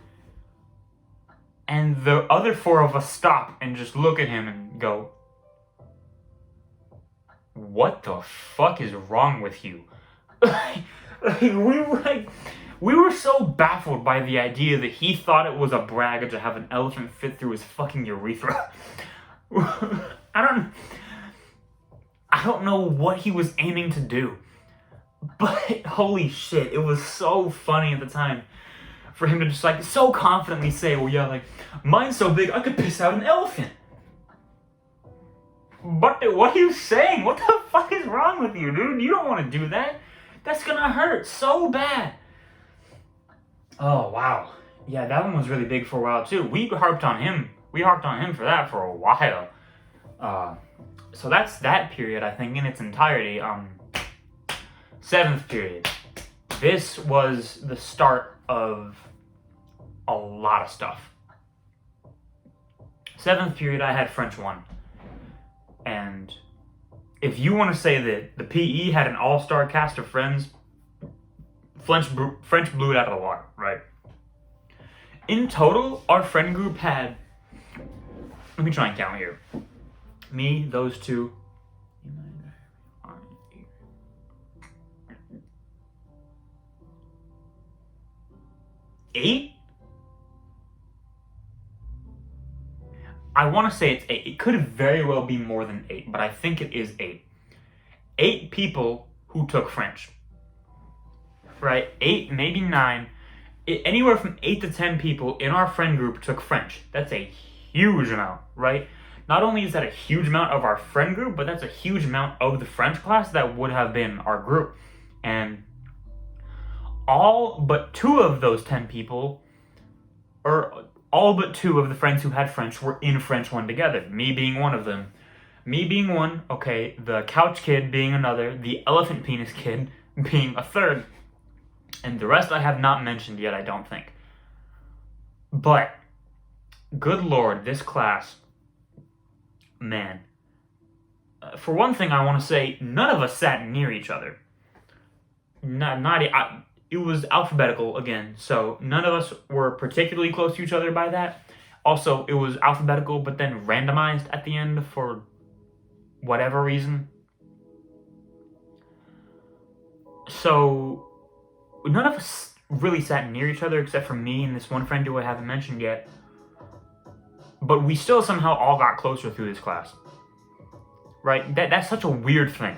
And the other four of us stop and just look at him and go, "What the fuck is wrong with you?" We were so baffled by the idea that he thought it was a brag to have an elephant fit through his fucking urethra. I don't know what he was aiming to do, but holy shit, it was so funny at the time for him to just like so confidently say, "Well, yeah, like mine's so big I could piss out an elephant." But what are you saying? What the fuck is wrong with you, dude? You don't want to do that. That's gonna hurt so bad. Oh wow, yeah, that one was really big for a while too. We harped on him for that for a while. So that's that period, I think, in its entirety. Seventh period. This was the start of a lot of stuff. Seventh period, I had French 1. And if you want to say that the PE had an all-star cast of friends, French blew it out of the water, right? In total, our friend group had, let me try and count here. Me, those two, 8? I want to say it's 8. It could very well be more than 8, but I think it is 8. 8 people who took French. Right? 8, maybe 9. Anywhere from 8 to 10 people in our friend group took French. That's a huge amount, right? Not only is that a huge amount of our friend group, but that's a huge amount of the French class that would have been our group. And all but 2 of those 10 people, or all but 2 of the friends who had French were in French 1 together, me being one of them. Me being one, okay, the couch kid being another, the elephant penis kid being a third, and the rest I have not mentioned yet, I don't think. But, good lord, this class, man. For one thing, I want to say, none of us sat near each other. It it was alphabetical again, so none of us were particularly close to each other by that. Also, it was alphabetical, but then randomized at the end for whatever reason. So, none of us really sat near each other except for me and this one friend who I haven't mentioned yet. But we still somehow all got closer through this class. Right? That's such a weird thing.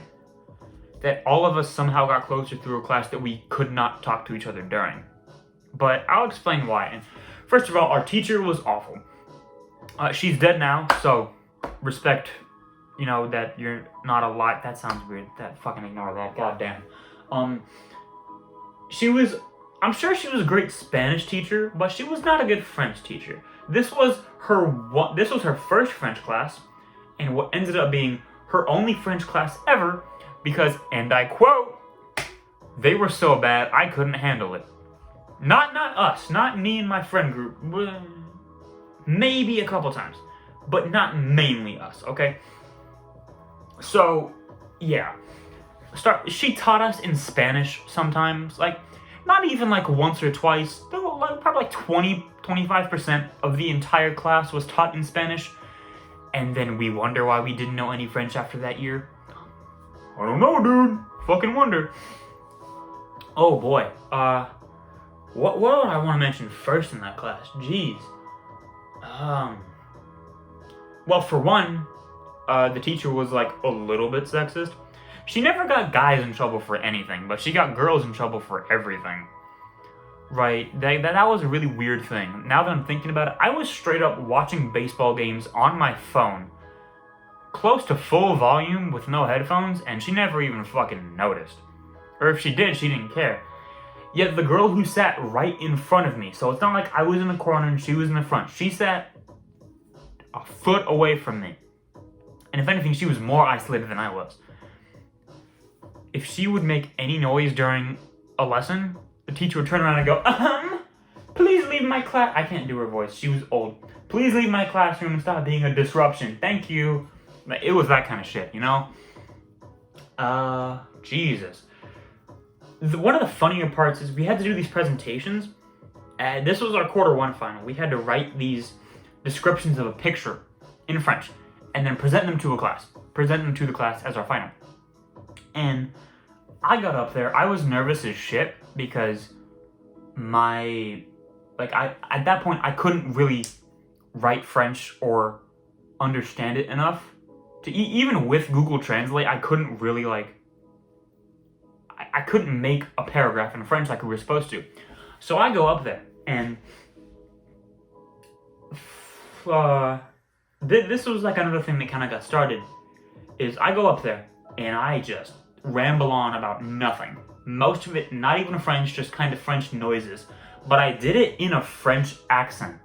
That all of us somehow got closer through a class that we could not talk to each other during. But I'll explain why. And first of all, our teacher was awful. She's dead now, so respect, that you're not alive. That sounds weird. That fucking ignore that. Goddamn. I'm sure she was a great Spanish teacher, but she was not a good French teacher. This was her first French class, and what ended up being her only French class ever, because, and I quote, they were so bad I couldn't handle it. Not us, not me and my friend group. Maybe a couple times, but not mainly us, okay? So, yeah. She taught us in Spanish sometimes, not even once or twice, probably 20-25% of the entire class was taught in Spanish, and then we wonder why we didn't know any French after that year. I don't know, dude. Fucking wonder. Oh boy. What would I want to mention first in that class? Jeez. Well, for one, the teacher was a little bit sexist. She never got guys in trouble for anything, but she got girls in trouble for everything. Right? That was a really weird thing. Now that I'm thinking about it, I was straight up watching baseball games on my phone, close to full volume with no headphones, and she never even fucking noticed. Or if she did, she didn't care. Yet the girl who sat right in front of me, so it's not like I was in the corner and she was in the front. She sat a foot away from me. And if anything, she was more isolated than I was. If she would make any noise during a lesson, the teacher would turn around and go, please leave my class. I can't do her voice. She was old. Please leave my classroom and stop being a disruption. Thank you. It was that kind of shit, Jesus. One of the funnier parts is we had to do these presentations. This was our quarter one final. We had to write these descriptions of a picture in French and then present them to the class as our final. And I got up there. I was nervous as shit because at that point I couldn't really write French or understand it enough to even with Google Translate. I couldn't really I couldn't make a paragraph in French like we were supposed to. So I go up there and this was another thing that kind of got started. Is I go up there and I just ramble on about nothing. Most of it not even French, just kind of French noises. But I did it in a French accent.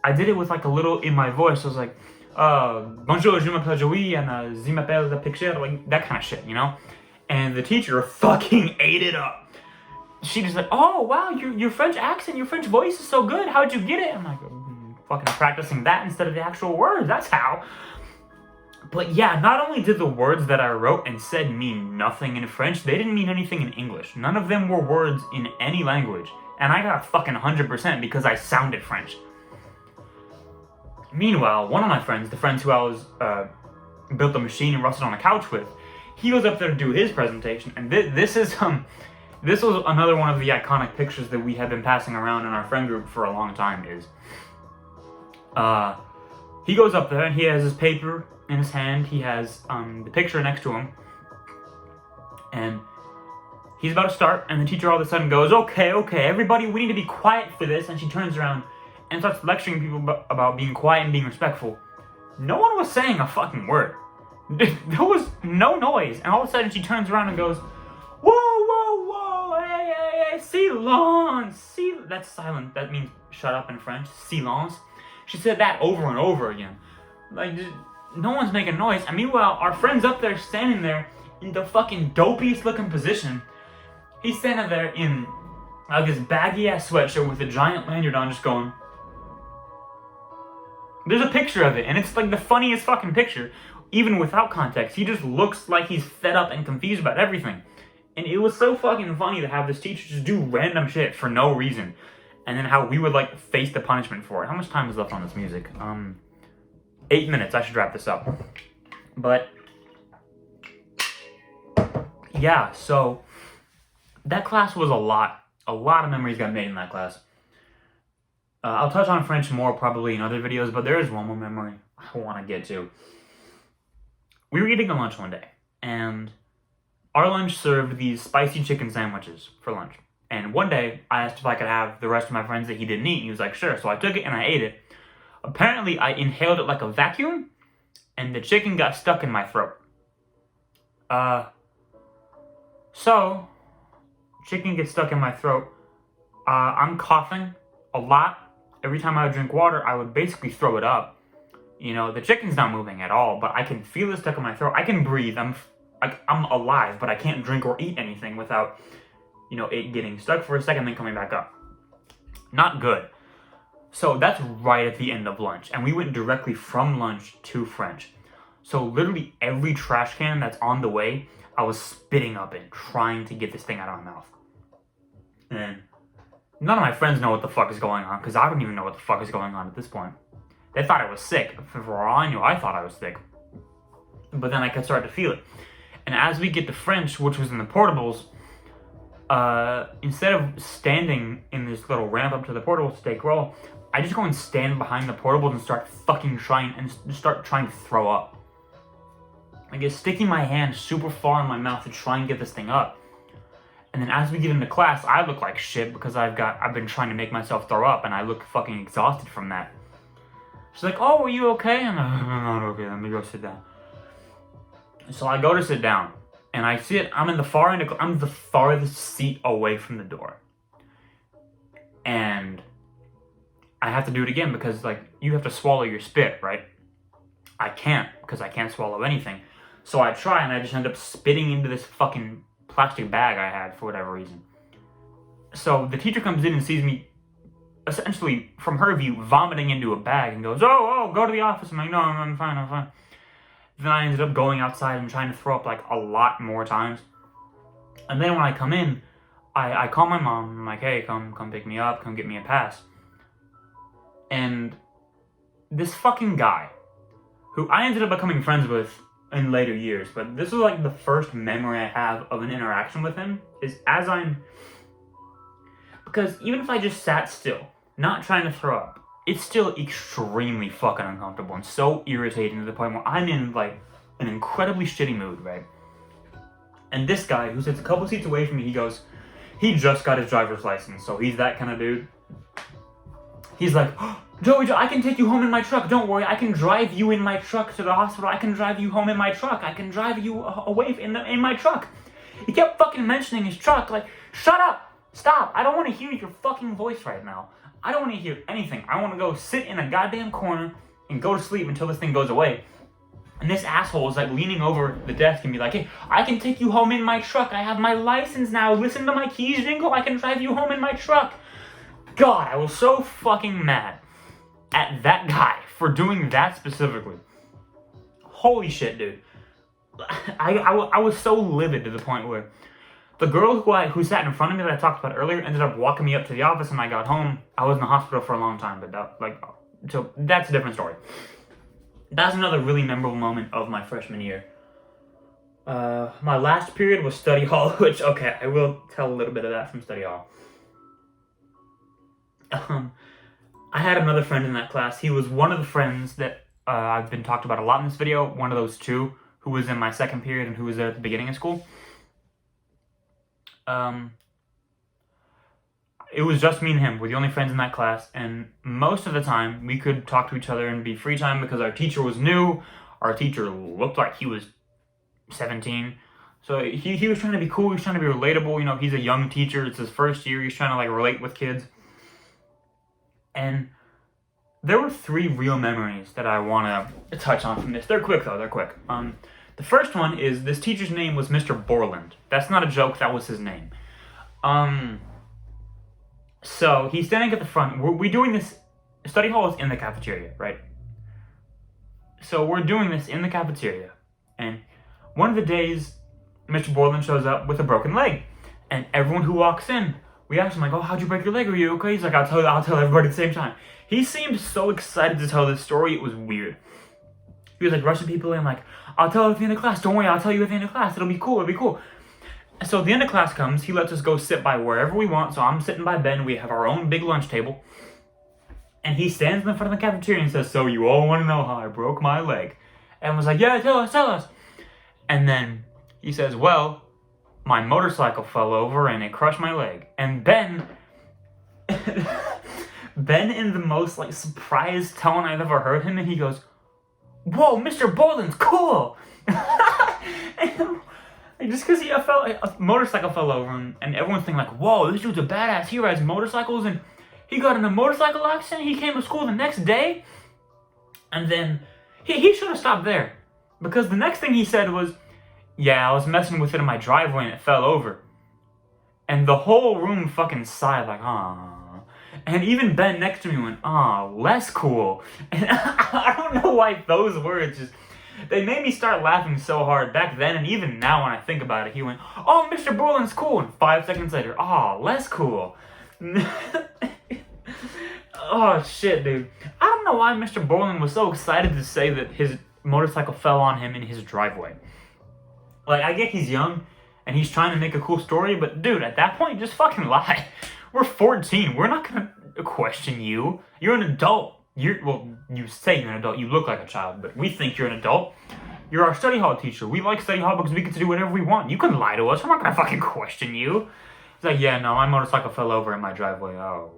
I did it with a little in my voice. I was like, bonjour, je m'appelle Joey, and je m'appelle the picture, that kind of shit, And the teacher fucking ate it up. She just oh wow, your French accent, your French voice is so good. How'd you get it? I'm like, fucking practicing that instead of the actual words. That's how. But yeah, not only did the words that I wrote and said mean nothing in French, they didn't mean anything in English. None of them were words in any language. And I got a fucking 100% because I sounded French. Meanwhile, one of my friends, the friends who I was built the machine and rusted on the couch with, he was up there to do his presentation, and this was another one of the iconic pictures that we have been passing around in our friend group for a long time. Is he goes up there and he has his paper in his hand, he has the picture next to him, and he's about to start, and the teacher all of a sudden goes, okay, everybody, we need to be quiet for this, and she turns around and starts lecturing people about being quiet and being respectful. No one was saying a fucking word. There was no noise, and all of a sudden she turns around and goes, whoa, hey, silence, that's silent, that means shut up in French, silence. She said that over and over again. No one's making noise, and meanwhile, our friend's up there standing there in the fucking dopiest looking position. He's standing there in his baggy ass sweatshirt with a giant lanyard on, just going. There's a picture of it, and it's the funniest fucking picture. Even without context, he just looks like he's fed up and confused about everything. And it was so fucking funny to have this teacher just do random shit for no reason. And then how we would like face the punishment for it. How much time is left on this music? 8 minutes. I should wrap this up. But yeah, so that class was a lot. A lot of memories got made in that class. I'll touch on French more probably in other videos, but there is one more memory I want to get to. We were eating a lunch one day, and our lunch served these spicy chicken sandwiches for lunch. And one day, I asked if I could have the rest of my friends that he didn't eat, and he was like, sure. So I took it and I ate it. Apparently, I inhaled it like a vacuum, and the chicken got stuck in my throat. So, chicken gets stuck in my throat. I'm coughing a lot. Every time I would drink water, I would basically throw it up. You know, the chicken's not moving at all, but I can feel it stuck in my throat. I can breathe. I'm alive, but I can't drink or eat anything without, you know, it getting stuck for a second, then coming back up. Not good. So that's right at the end of lunch, and we went directly from lunch to French. So literally every trash can that's on the way, I was spitting up in, trying to get this thing out of my mouth. And none of my friends know what the fuck is going on, because I don't even know what the fuck is going on at this point. They thought I was sick. For all I knew, I thought I was sick. But then I could start to feel it. And as we get to French, which was in the portables, instead of standing in this little ramp up to the portables to take roll, I just go and stand behind the portables and start trying to throw up. Like, it's sticking my hand super far in my mouth to try and get this thing up. And then as we get into class, I look like shit because I've been trying to make myself throw up, and I look fucking exhausted from that. She's like, oh, are you okay? I'm like, I'm not okay, let me go sit down. So I go to sit down, and I sit, I'm the farthest seat away from the door. And I have to do it again because, like, you have to swallow your spit, right? I can't, because I can't swallow anything. So I try, and I just end up spitting into this fucking plastic bag I had for whatever reason. So the teacher comes in and sees me, essentially, from her view, vomiting into a bag and goes, oh, go to the office. I'm like, no, I'm fine. Then I ended up going outside and trying to throw up like a lot more times. And then when I come in, I call my mom. I'm like, hey, come pick me up, come get me a pass. And this fucking guy, who I ended up becoming friends with in later years, but this is like the first memory I have of an interaction with him, is because even if I just sat still, not trying to throw up, it's still extremely fucking uncomfortable and so irritating to the point where I'm in like an incredibly shitty mood, right? And this guy, who sits a couple seats away from me, he just got his driver's license, so he's that kind of dude. He's like, oh, Joey, I can take you home in my truck. Don't worry, I can drive you in my truck to the hospital. I can drive you home in my truck. I can drive you away in my truck. He kept fucking mentioning his truck, like, shut up, stop. I don't want to hear your fucking voice right now. I don't want to hear anything. I want to go sit in a goddamn corner and go to sleep until this thing goes away. And this asshole is like leaning over the desk and be like, hey, I can take you home in my truck. I have my license now. Listen to my keys jingle. I can drive you home in my truck. God, I was so fucking mad at that guy for doing that specifically. Holy shit, dude. I was so livid to the point where the girl who sat in front of me that I talked about earlier ended up walking me up to the office, and I got home. I was in the hospital for a long time, but so that's a different story. That's another really memorable moment of my freshman year. My last period was study hall, which, okay, I will tell a little bit of that from study hall. I had another friend in that class. He was one of the friends that I've been talked about a lot in this video. One of those two who was in my second period and who was there at the beginning of school. It was just me and him. We're the only friends in that class, and most of the time we could talk to each other and be free time because our teacher was new. Our teacher looked like he was 17. So he was trying to be cool. He was trying to be relatable. You know, he's a young teacher. It's his first year. He's trying to like relate with kids. And there were 3 real memories that I want to touch on from this. They're quick, though. They're quick. The first one is this teacher's name was Mr. Borland. That's not a joke. That was his name. So he's standing at the front. We're doing this. Study hall is in the cafeteria, right? So we're doing this in the cafeteria. And one of the days, Mr. Borland shows up with a broken leg. And everyone who walks in, we ask him, like, oh, how'd you break your leg? Are you okay? He's like, I'll tell everybody at the same time. He seemed so excited to tell this story, it was weird. He was like rushing people in, like, I'll tell you at the end of class. Don't worry, I'll tell you at the end of class. It'll be cool. So the end of class comes, he lets us go sit by wherever we want. So I'm sitting by Ben, we have our own big lunch table. And he stands in front of the cafeteria and says, so you all want to know how I broke my leg? And was like, yeah, tell us. And then he says, well, my motorcycle fell over and it crushed my leg. And Ben, in the most like surprised tone I've ever heard him, and he goes, whoa, Mr. Borland's cool. And just because a motorcycle fell over and everyone's thinking like, whoa, this dude's a badass, he rides motorcycles, and he got in a motorcycle accident, he came to school the next day. And then he should have stopped there, because the next thing he said was, yeah, I was messing with it in my driveway and it fell over. And the whole room fucking sighed like, ah. And even Ben next to me went, ah, less cool. And I don't know why those words just, they made me start laughing so hard back then, and even now when I think about it. He went, oh, Mr. Borland's cool. And 5 seconds later, ah, less cool. Oh, shit, dude. I don't know why Mr. Borland was so excited to say that his motorcycle fell on him in his driveway. Like, I get he's young, and he's trying to make a cool story, but dude, at that point, just fucking lie. We're 14. We're not gonna question you. You're an adult. You say you're an adult. You look like a child, but we think you're an adult. You're our study hall teacher. We like study hall because we get to do whatever we want. You can lie to us. We're not gonna fucking question you. It's like, yeah, no, my motorcycle fell over in my driveway. Oh.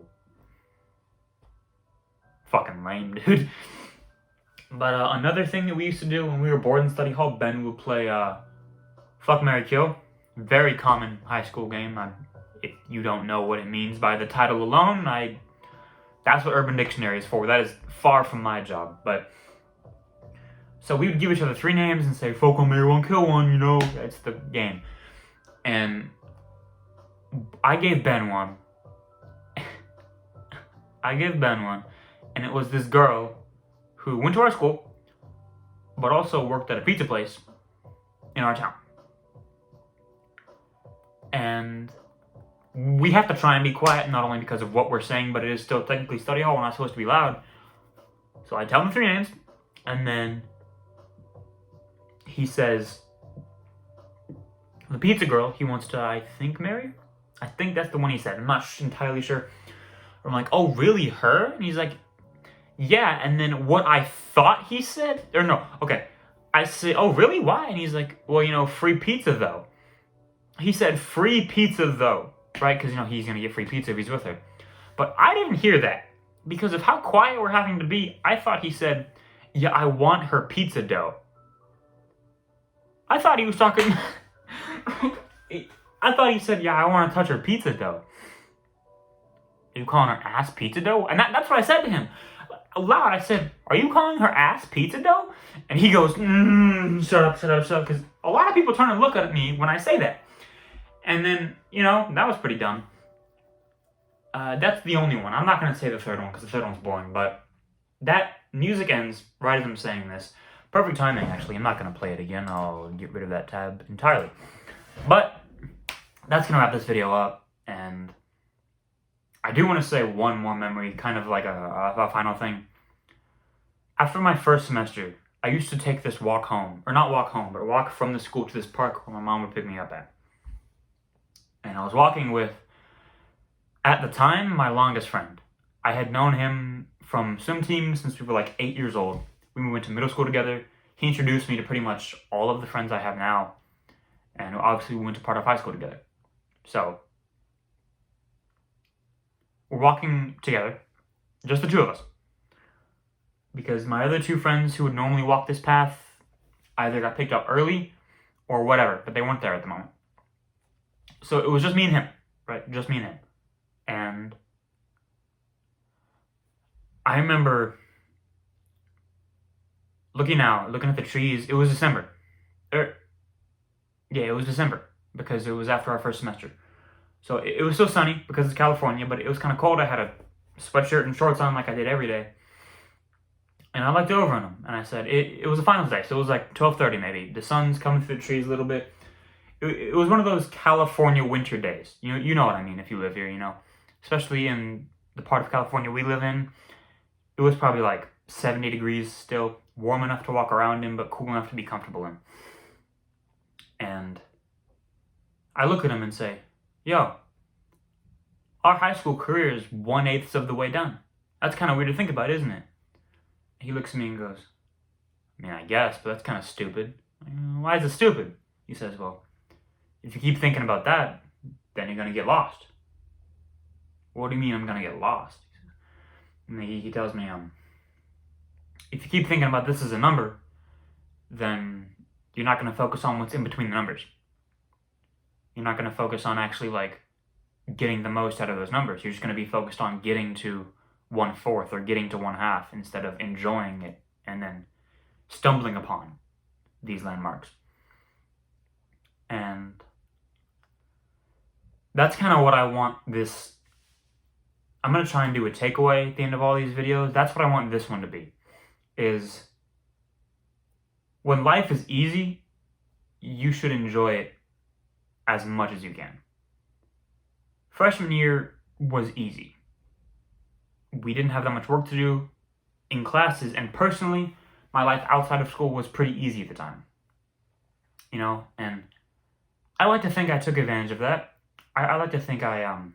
Fucking lame, dude. But another thing that we used to do when we were bored in study hall, Ben would play Fuck, Marry, Kill. Very common high school game. If you don't know what it means by the title alone, that's what Urban Dictionary is for. That is far from my job. But so we would give each other 3 names and say, fuck one, marry one, kill one, you know. It's the game. And I gave Ben one. And it was this girl who went to our school, but also worked at a pizza place in our town. And we have to try and be quiet, not only because of what we're saying, but it is still technically study hall. We're not supposed to be loud. So I tell him 3 names, and then he says, the pizza girl he wants to, I think, marry? I think that's the one he said. I'm not entirely sure. I'm like, oh, really, her? And he's like, yeah. And then what I thought he said, or no, okay. I say, oh, really? Why? And he's like, well, you know, free pizza, though. He said, free pizza, though. Right? Because, you know, he's going to get free pizza if he's with her. But I didn't hear that. Because of how quiet we're having to be, I thought he said, yeah, I want her pizza dough. I thought he was talking... I thought he said, yeah, I want to touch her pizza dough. Are you calling her ass pizza dough? And that's what I said to him. Aloud, I said, are you calling her ass pizza dough? And he goes, shut up. Because a lot of people turn and look at me when I say that. And then, you know, that was pretty dumb. That's the only one. I'm not going to say the third one because the third one's boring. But that music ends right as I'm saying this. Perfect timing, actually. I'm not going to play it again. I'll get rid of that tab entirely. But that's going to wrap this video up. And I do want to say one more memory, kind of like a final thing. After my first semester, I used to take this walk home. Or not walk home, but walk from the school to this park where my mom would pick me up at. And I was walking with, at the time, my longest friend. I had known him from swim team since we were like 8 years old. We went to middle school together. He introduced me to pretty much all of the friends I have now. And obviously we went to part of high school together. So, we're walking together, just the 2 of us. Because my other 2 friends who would normally walk this path either got picked up early or whatever, but they weren't there at the moment. So it was just me and him, right? Just me and him. And I remember looking at the trees. It was December. Yeah, it was December because it was after our first semester. So it was still sunny because it's California, but it was kind of cold. I had a sweatshirt and shorts on like I did every day. And I looked over on him and I said, it was a finals day, so it was like 12:30 maybe. The sun's coming through the trees a little bit. it was one of those California winter days. You know what I mean if you live here, especially in the part of California we live in. It was probably like 70 degrees still, warm enough to walk around in, but cool enough to be comfortable in. And I look at him and say, yo, our high school career is 1/8 of the way done. That's kind of weird to think about, isn't it? He looks at me and goes, I mean, I guess, but that's kind of stupid. Why is it stupid? He says, well, if you keep thinking about that, then you're going to get lost. What do you mean I'm going to get lost? And he tells me, if you keep thinking about this as a number, then you're not going to focus on what's in between the numbers. You're not going to focus on actually like getting the most out of those numbers. You're just going to be focused on getting to 1/4 or getting to 1/2 instead of enjoying it and then stumbling upon these landmarks. And that's kind of what I want this. I'm going to try and do a takeaway at the end of all these videos. That's what I want this one to be. Is when life is easy, you should enjoy it as much as you can. Freshman year was easy. We didn't have that much work to do in classes, and personally, my life outside of school was pretty easy at the time. And I like to think I took advantage of that. I like to think I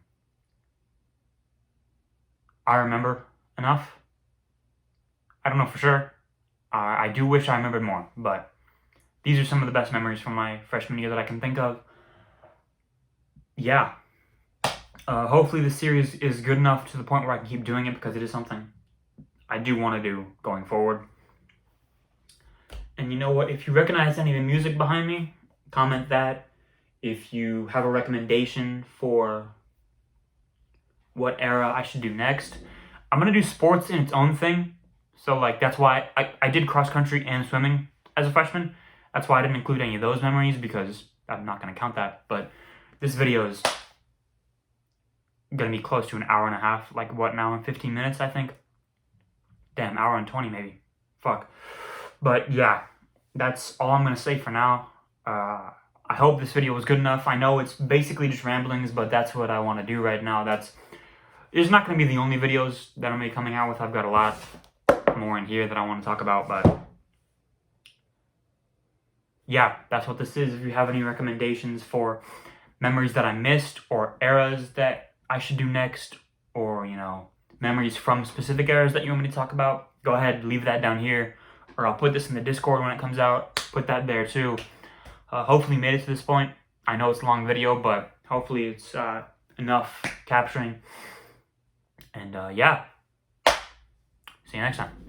remember enough. I don't know for sure. I do wish I remembered more, but these are some of the best memories from my freshman year that I can think of. Yeah. Hopefully this series is good enough to the point where I can keep doing it, because it is something I do want to do going forward. And you know what? If you recognize any of the music behind me, comment that. If you have a recommendation for what era I should do next, I'm going to do sports in its own thing. So like that's why I did cross country and swimming as a freshman. That's why I didn't include any of those memories, because I'm not going to count that. But this video is going to be close to an hour and a half. Like what, an hour and 15 minutes, I think? Damn, hour and 20 maybe. Fuck. But yeah, that's all I'm going to say for now. I hope this video was good enough. I know it's basically just ramblings, but that's what I want to do right now. It's not going to be the only videos that I'm going to be coming out with. I've got a lot more in here that I want to talk about, but yeah, that's what this is. If you have any recommendations for memories that I missed, or eras that I should do next, or, memories from specific eras that you want me to talk about, go ahead, leave that down here, or I'll put this in the Discord when it comes out. Put that there too. Hopefully made it to this point. I know it's a long video, but hopefully it's enough capturing. And yeah, see you next time.